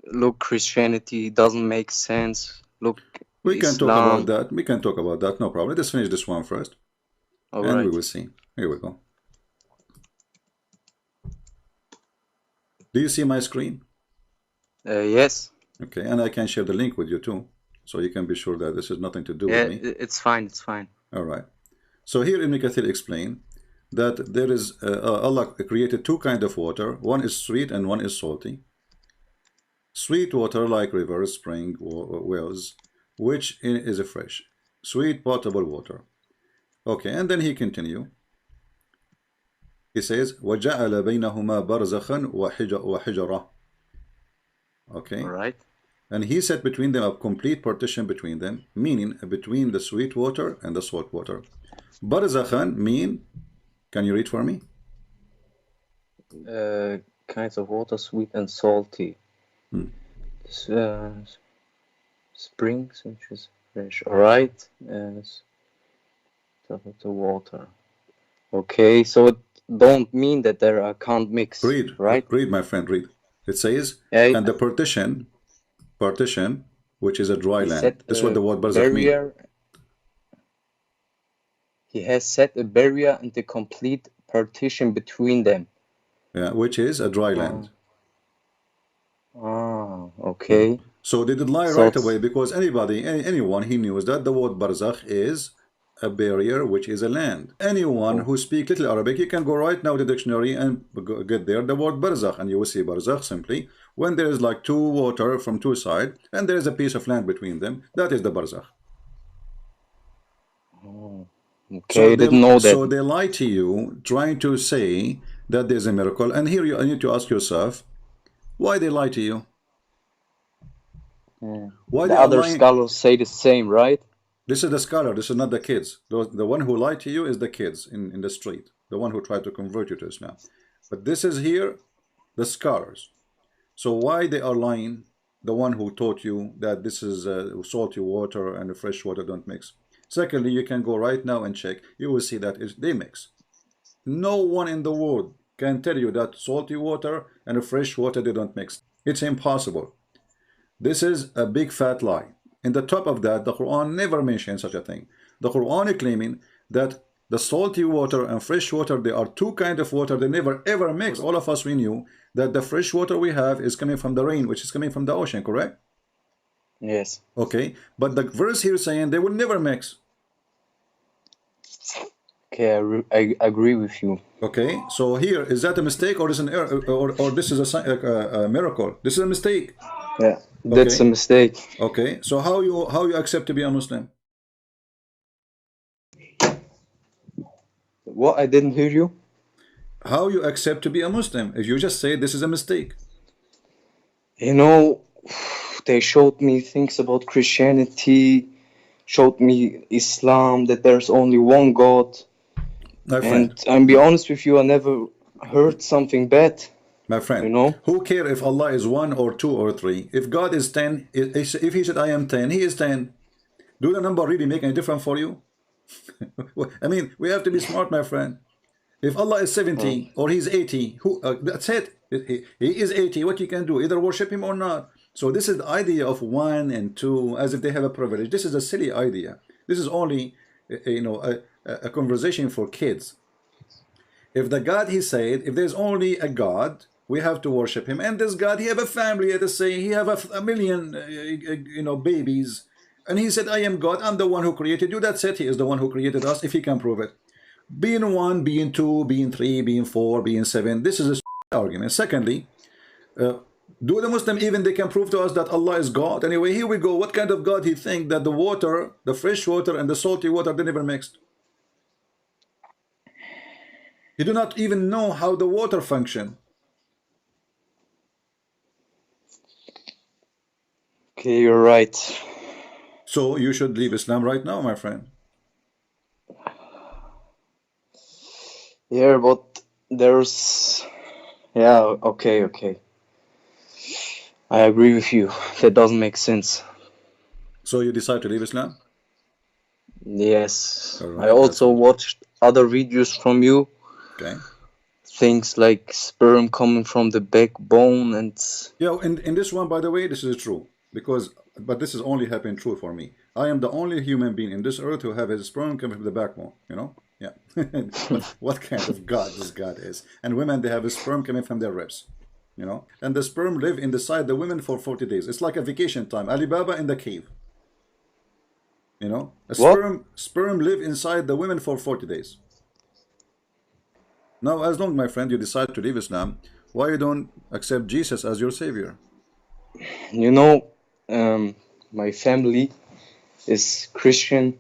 S4: look, Christianity doesn't make sense. Look,
S2: We can talk
S4: Islam.
S2: about that. We can talk about that. No problem. Let's finish this one first,
S4: All
S2: and
S4: right.
S2: we will see. Here we go. Do you see my screen?
S4: Yes.
S2: Okay, and I can share the link with you too, so you can be sure that this has nothing to do
S4: Yeah,
S2: with me.
S4: it's fine. It's fine.
S2: All right. So here Ibn Kathir explained that there is Allah created two kinds of water. One is sweet and one is salty. Sweet water like rivers, spring, or wells, which is fresh. Sweet potable water. Okay, and then he continue. He says, وَجَعَلَ بَيْنَهُمَا بَرْزَخًا وَحِجَرًا. Okay.
S4: All right.
S2: And he set between them a complete partition between them, meaning between the sweet water and the salt water. Barzakhan mean, can you read for me?
S4: Kinds of water, sweet and salty. Springs, which is fresh. All right. Top of the water. Okay, so it don't mean that there are can't mix.
S2: Read,
S4: right?
S2: Read, my friend, read. It says,
S4: Yeah,
S2: and the partition, which is a dry land.
S4: set
S2: This is
S4: a
S2: what the word barzakh mean.
S4: barrier. He has set a barrier and the complete partition between them.
S2: Yeah, which is a dry land.
S4: Okay.
S2: So they did lie
S4: So
S2: right away because anyone he knew that the word barzakh is a barrier, which is a land. Anyone who speaks little Arabic, you can go right now to the dictionary and get there the word barzakh, and you will see barzakh simply when there is like two water from two sides and there is a piece of land between them. That is the barzakh.
S4: Okay, I didn't know that.
S2: So they lie to you, trying to say that there's a miracle. And here you need to ask yourself, why they lie to you? Why
S4: The
S2: they are
S4: other
S2: lying?
S4: scholars say the same, right?
S2: This is the scholar, this is not the kids. The one who lied to you is the kids in the street, the one who tried to convert you to Islam. But this is here, the scholars. So why they are lying? The one who taught you that this is salty water and fresh water don't mix. Secondly, you can go right now and check. You will see that they mix. No one in the world can tell you that salty water and fresh water, they don't mix. It's impossible. This is a big fat lie. In the top of that, the Quran never mentions such a thing. The Quran is claiming that the salty water and fresh water, they are two kinds of water. They never ever mix. All of us, we knew that the fresh water we have is coming from the rain, which is coming from the ocean, correct?
S4: Yes.
S2: Okay, but the verse here is saying they will never mix.
S4: Okay, I agree with you.
S2: Okay, so here, is that a mistake or is an error, or this is a miracle? This is a mistake.
S4: Yeah. That's
S2: Okay.
S4: a mistake.
S2: Okay. So how you accept to be a Muslim?
S4: What? I didn't hear you.
S2: How you accept to be a Muslim if you just say this is a mistake?
S4: You know, they showed me things about Christianity, showed me Islam, that there's only one God.
S2: My
S4: And
S2: friend,
S4: I'll be honest with you, I never heard something bad,
S2: my
S4: you
S2: friend,
S4: know?
S2: who care if Allah is one or two or three? If God is 10, if he said I am 10, he is 10. Do the number really make any difference for you? I mean, we have to be smart, my friend. If Allah is 70 or he's 80, that's it. He is 80. What you can do? Either worship him or not. So this is the idea of one and two, as if they have a privilege. This is a silly idea. This is only, a conversation for kids. If the God he said, if there's only a God, we have to worship him. And this God, he have a family. Let us say he have a million, babies. And he said, I am God. I'm the one who created you. That's it. He is the one who created us. If he can prove it. Being one, being two, being three, being four, being seven. This is a argument. Secondly, do the Muslim even they can prove to us that Allah is God? Anyway, here we go. What kind of God he think that the water, the fresh water and the salty water, they never mixed? He do not even know how the water function.
S4: Okay, you're right.
S2: So you should leave Islam right now, my friend.
S4: Yeah, but there's... Yeah, okay. I agree with you. That doesn't make sense.
S2: So you decide to leave Islam?
S4: Yes.
S2: All right,
S4: I also watched other videos from you.
S2: Okay.
S4: Things like sperm coming from the backbone and...
S2: Yeah, in this one, by the way, this is true. But this is only happened true for me. I am the only human being in this earth who have his sperm coming from the backbone, Yeah. what kind of God this God is. And women, they have a sperm coming from their ribs, And the sperm live inside the women for 40 days. It's like a vacation time. Alibaba in the cave. Sperm live inside the women for 40 days. Now, as long, my friend, you decide to leave Islam, why you don't accept Jesus as your savior?
S4: My family is Christian,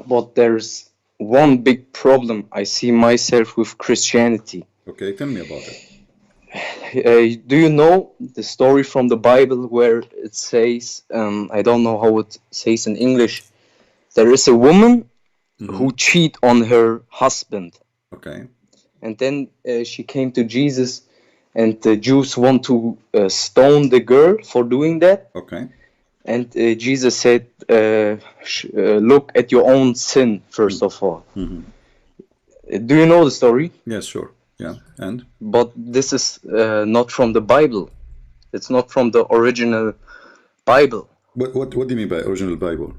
S4: but there's one big problem I see myself with Christianity.
S2: Okay, tell me about it.
S4: Do you know the story from the Bible where it says, I don't know how it says in English, there is a woman who cheat on her husband.
S2: Okay.
S4: And then she came to Jesus, and the Jews want to stone the girl for doing that.
S2: Okay.
S4: And Jesus said, look at your own sin, first of all. Do you know the story?
S2: Yes, sure. Yeah, and?
S4: But this is not from the Bible. It's not from the original Bible.
S2: But what do you mean by original Bible?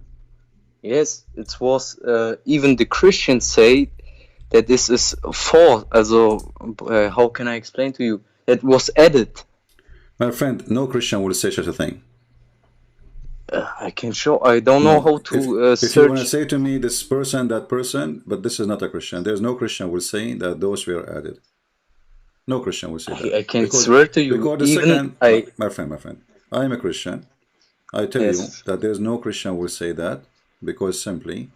S4: Yes, it was, even the Christians say that this is false. How can I explain to you? It was added.
S2: My friend, no Christian will say such a thing.
S4: I can show. I don't know how to
S2: search. If you want to say to me this person, that person, but this is not a Christian. There's no Christian will say that those were added. No Christian will say that.
S4: I can swear to you.
S2: My friend, I am a Christian. I tell you that there's no Christian will say that, because simply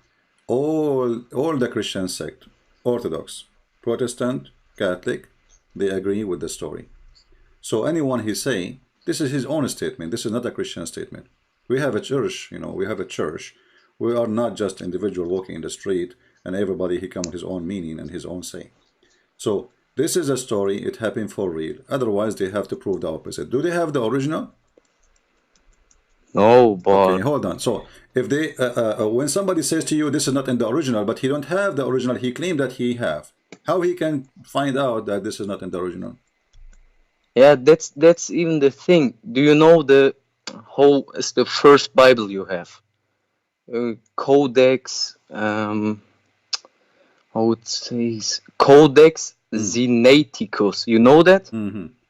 S2: all the Christian sect, Orthodox, Protestant, Catholic, they agree with the story. So anyone he say, this is his own statement. This is not a Christian statement. We have a church, we have a church. We are not just individual walking in the street and everybody he come with his own meaning and his own say. So this is a story, it happened for real. Otherwise they have to prove the opposite. Do they have the original?
S4: No, but...
S2: Okay, hold on. So if they, when somebody says to you, this is not in the original, but he don't have the original, he claimed that he have. How he can find out that this is not in the original?
S4: Yeah, that's even the thing. Do you know how is the first Bible you have? Codex, how it says, Codex Sinaiticus. You know that?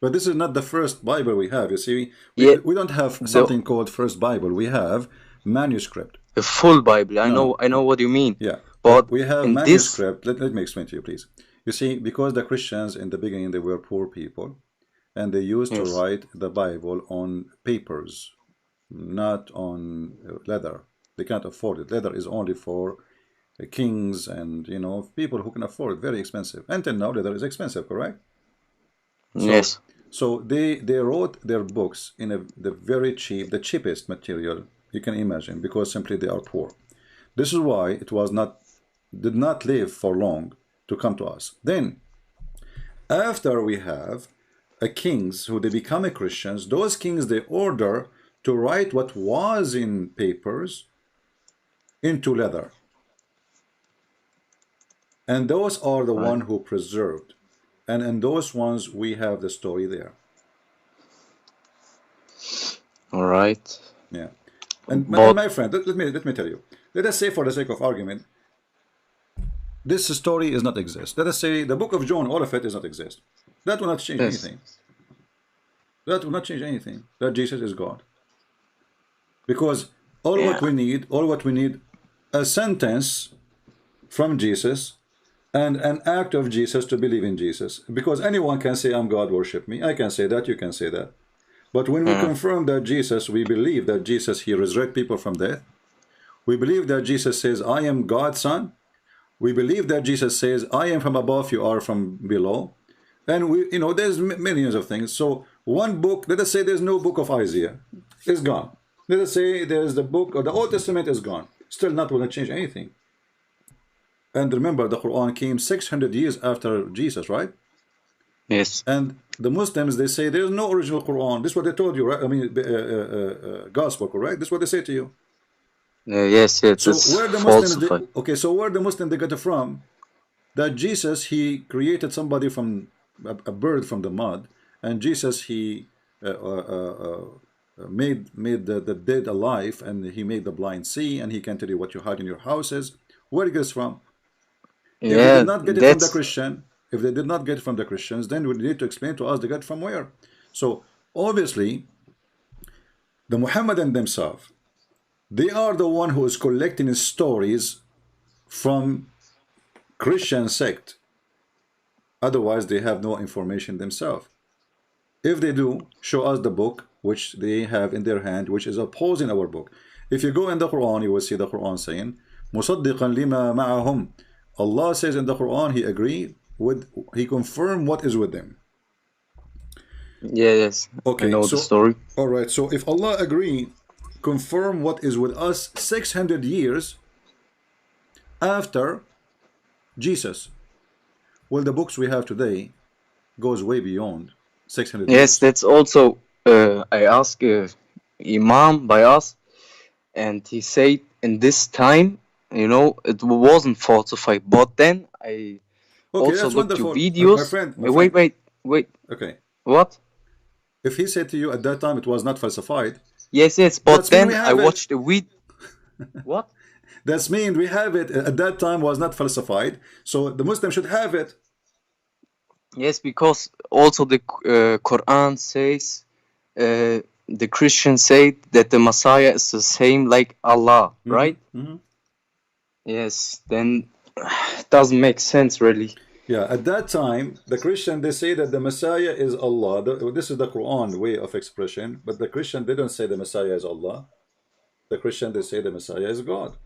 S2: But this is not the first Bible we have. You see, we don't have something called first Bible. We have manuscript.
S4: A full Bible. I know what you mean.
S2: Yeah,
S4: but
S2: we have manuscript. Let me explain to you, please. You see, because the Christians in the beginning, they were poor people, and they used to
S4: Yes.
S2: write the Bible on papers, not on leather. They can't afford it. Leather is only for kings and, you know, people who can afford it. Very expensive. Until now, leather is expensive, correct? So,
S4: Yes.
S2: so they wrote their books in the very cheap, the cheapest material you can imagine, because simply they are poor. This is why it did not live for long to come to us. Then, after we have kings who they become a Christians, those kings they order to write what was in papers into leather, and those are the
S4: Right.
S2: one who preserved, and in those ones we have the story there.
S4: All right.
S2: Yeah, and
S4: But
S2: my friend, let me tell you. Let us say, for the sake of argument, this story does not exist. Let us say the book of John, all of it does not exist. That will not change
S4: yes.
S2: anything. That will not change anything. That Jesus is God. Because all
S4: Yeah.
S2: what we need, a sentence from Jesus and an act of Jesus to believe in Jesus. Because anyone can say, I'm God, worship me. I can say that, you can say that. But when we confirm that Jesus, we believe that Jesus, he resurrected people from death. We believe that Jesus says, I am God's son. We believe that Jesus says, I am from above, you are from below. And we, you know, there's millions of things. So one book, let us say there's no book of Isaiah, it's gone. Let us say there's the book, or the Old Testament is gone. Still not going to change anything. And remember, the Quran came 600 years after Jesus, right?
S4: Yes.
S2: And the Muslims, they say there's no original Quran. This is what they told you, right? I mean, gospel, correct? This is what they say to you.
S4: Yes. Yes.
S2: So
S4: It's
S2: where the Muslims,
S4: falsified.
S2: okay, so where the Muslim they got it from? That Jesus, he created somebody from a bird from the mud, and Jesus, he made the dead alive, and he made the blind see, and he can tell you what you hide in your houses. Where it gets from? If they did
S4: Yeah.
S2: not get it from the
S4: That's
S2: Christian, if they did not get it from the Christians, then we need to explain to us they got it from where. So obviously, the Muhammadan themselves, they are the one who is collecting stories from Christian sect. Otherwise, they have no information themselves. If they do, show us the book which they have in their hand, which is opposing our book. If you go in the Quran, you will see the Quran saying, مُصَدِّقًا لِمَا مَعَهُمْ. Allah says in the Quran, He confirmed what is with them.
S4: yes. I
S2: Okay,
S4: know the
S2: so,
S4: story.
S2: all right, so if Allah agree, confirm what is with us 600 years after Jesus. Well, the books we have today goes way beyond 600
S4: Yes,
S2: years.
S4: that's also. I asked Imam by us, and he said in this time, it wasn't falsified. But then I
S2: Okay,
S4: also
S2: that's
S4: looked to
S2: wonderful. My
S4: videos.
S2: friend,
S4: Wait.
S2: Okay.
S4: What?
S2: If he said to you at that time it was not falsified,
S4: Yes. But
S2: that's mean we
S4: then I
S2: have it.
S4: watched the video. What?
S2: That's mean we have it at that time was not falsified. So the Muslim should have it.
S4: Yes, because also the Quran says, the Christians say that the Messiah is the same like Allah, right? Yes, then it doesn't make sense really.
S2: Yeah, at that time, the Christian, they say that the Messiah is Allah. This is the Quran way of expression, but the Christian, they don't say the Messiah is Allah. The Christian, they say the Messiah is God,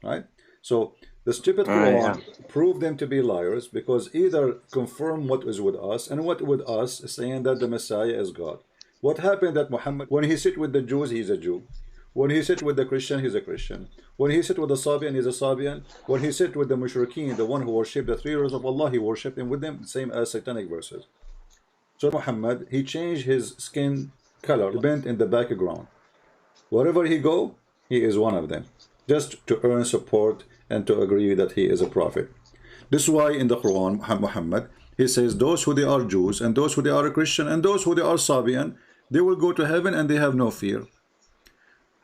S2: right? So the stupid
S4: Yeah.
S2: Quran proved them to be liars, because either confirm what is with us, and what with us is saying that the Messiah is God. What happened that Muhammad, when he sit with the Jews, he's a Jew. When he sit with the Christian, he's a Christian. When he sit with the Sabian, he's a Sabian. When he sit with the Mushrikeen, the one who worship the three words of Allah, he worshipped him with them, same as satanic verses. So Muhammad, he changed his skin color, bent in the background. Wherever he go, he is one of them, just to earn support and to agree that he is a prophet. This is why in the Quran, Muhammad, he says those who they are Jews, and those who they are Christian, and those who they are Sabian, they will go to heaven and they have no fear.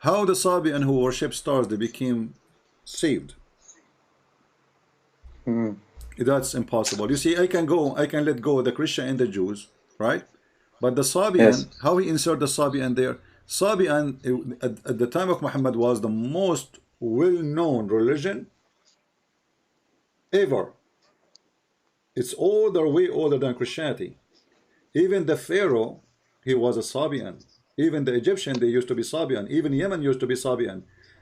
S2: How the Sabian who worship stars, they became saved? That's impossible. You see, I can let go the Christian and the Jews, right? But the Sabian,
S4: Yes.
S2: how he insert the Sabian there? Sabian at the time of Muhammad was the most well-known religion ever. It's way older than Christianity. Even the Pharaoh, he was a Sabian. Even the Egyptian, they used to be Sabian. Even Yemen used to be Sabian.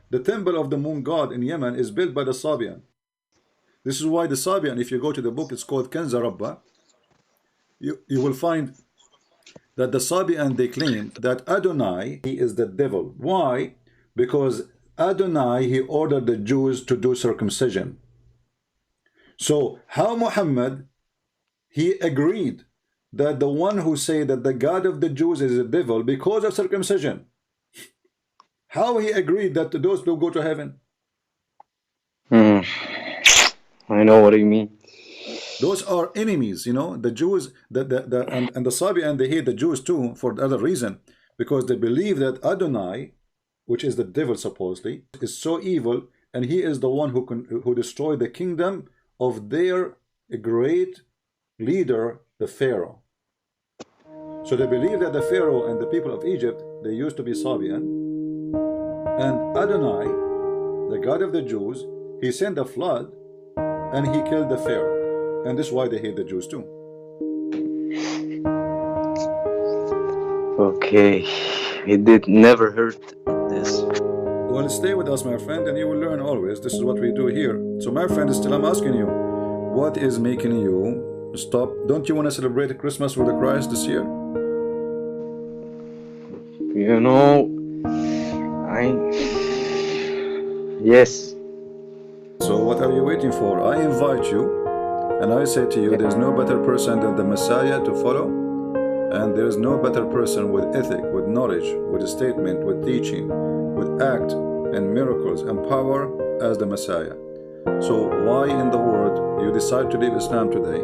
S2: The temple of the moon god in Yemen is built by the Sabian. This is why the Sabian, if you go to the book, it's called Kenza Rabba. You will find that the Sabian, they claim that Adonai, he is the devil. Why? Because Adonai, he ordered the Jews to do circumcision. So how Muhammad, he agreed that the one who say that the God of the Jews is the devil because of circumcision, how he agreed that those will go to heaven?
S4: I know what you mean.
S2: Those are enemies, you know, the Jews, and the Sabian, they hate the Jews too for the other reason, because they believe that Adonai, which is the devil supposedly, is so evil, and he is the one who destroyed the kingdom of their great leader, the Pharaoh. So they believe that the Pharaoh and the people of Egypt, they used to be Sabian, and Adonai, the God of the Jews, he sent a flood and he killed the Pharaoh, and this is why they hate the Jews too.
S4: Okay, it did never hurt this.
S2: Well, stay with us, my friend, and you will learn always. This is what we do here. So my friend, still I'm asking you, what is making you stop? Don't you want to celebrate Christmas with the Christ this year?
S4: You know, yes.
S2: So what are you waiting for? I invite you, and I say to you, there's no better person than the Messiah to follow, and there's no better person with ethic, with knowledge, with a statement, with teaching, with act and miracles and power as the Messiah. So why in the world you decide to leave Islam today,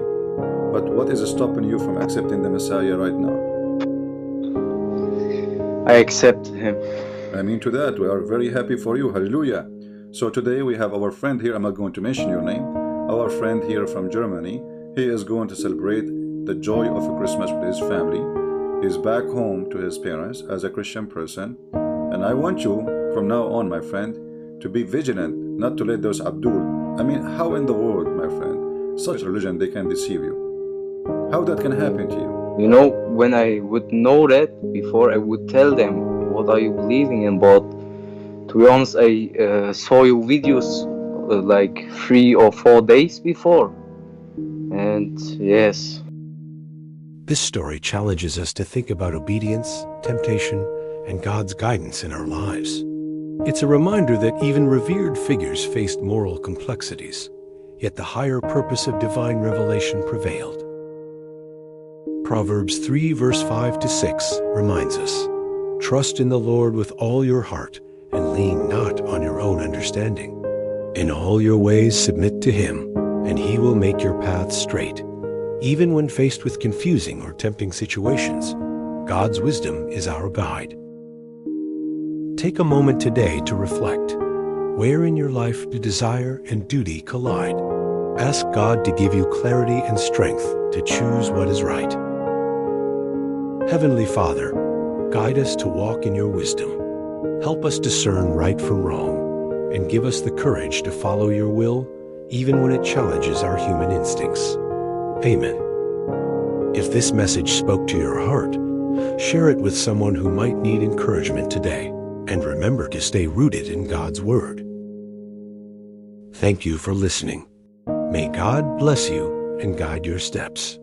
S2: but what is stopping you from accepting the Messiah right now?
S4: I accept him.
S2: I mean, to that, we are very happy for you. Hallelujah. So today we have our friend here. I'm not going to mention your name. Our friend here from Germany. He is going to celebrate the joy of a Christmas with his family. He's back home to his parents as a Christian person. And I want you, from now on, my friend, to be vigilant, not to let those Abdul. I mean, how in the world, my friend, such religion, they can deceive you? How that can happen to you?
S4: You know, when I would know that before, I would tell them, what are you believing in? But to be honest, I saw your videos like 3 or 4 days before. And yes.
S1: This story challenges us to think about obedience, temptation, and God's guidance in our lives. It's a reminder that even revered figures faced moral complexities, yet the higher purpose of divine revelation prevailed. Proverbs 3 verse 5 to 6 reminds us, "Trust in the Lord with all your heart, and lean not on your own understanding. In all your ways submit to him, and he will make your paths straight." Even when faced with confusing or tempting situations, God's wisdom is our guide. Take a moment today to reflect. Where in your life do desire and duty collide? Ask God to give you clarity and strength to choose what is right. Heavenly Father, guide us to walk in your wisdom. Help us discern right from wrong, and give us the courage to follow your will, even when it challenges our human instincts. Amen. If this message spoke to your heart, share it with someone who might need encouragement today, and remember to stay rooted in God's Word. Thank you for listening. May God bless you and guide your steps.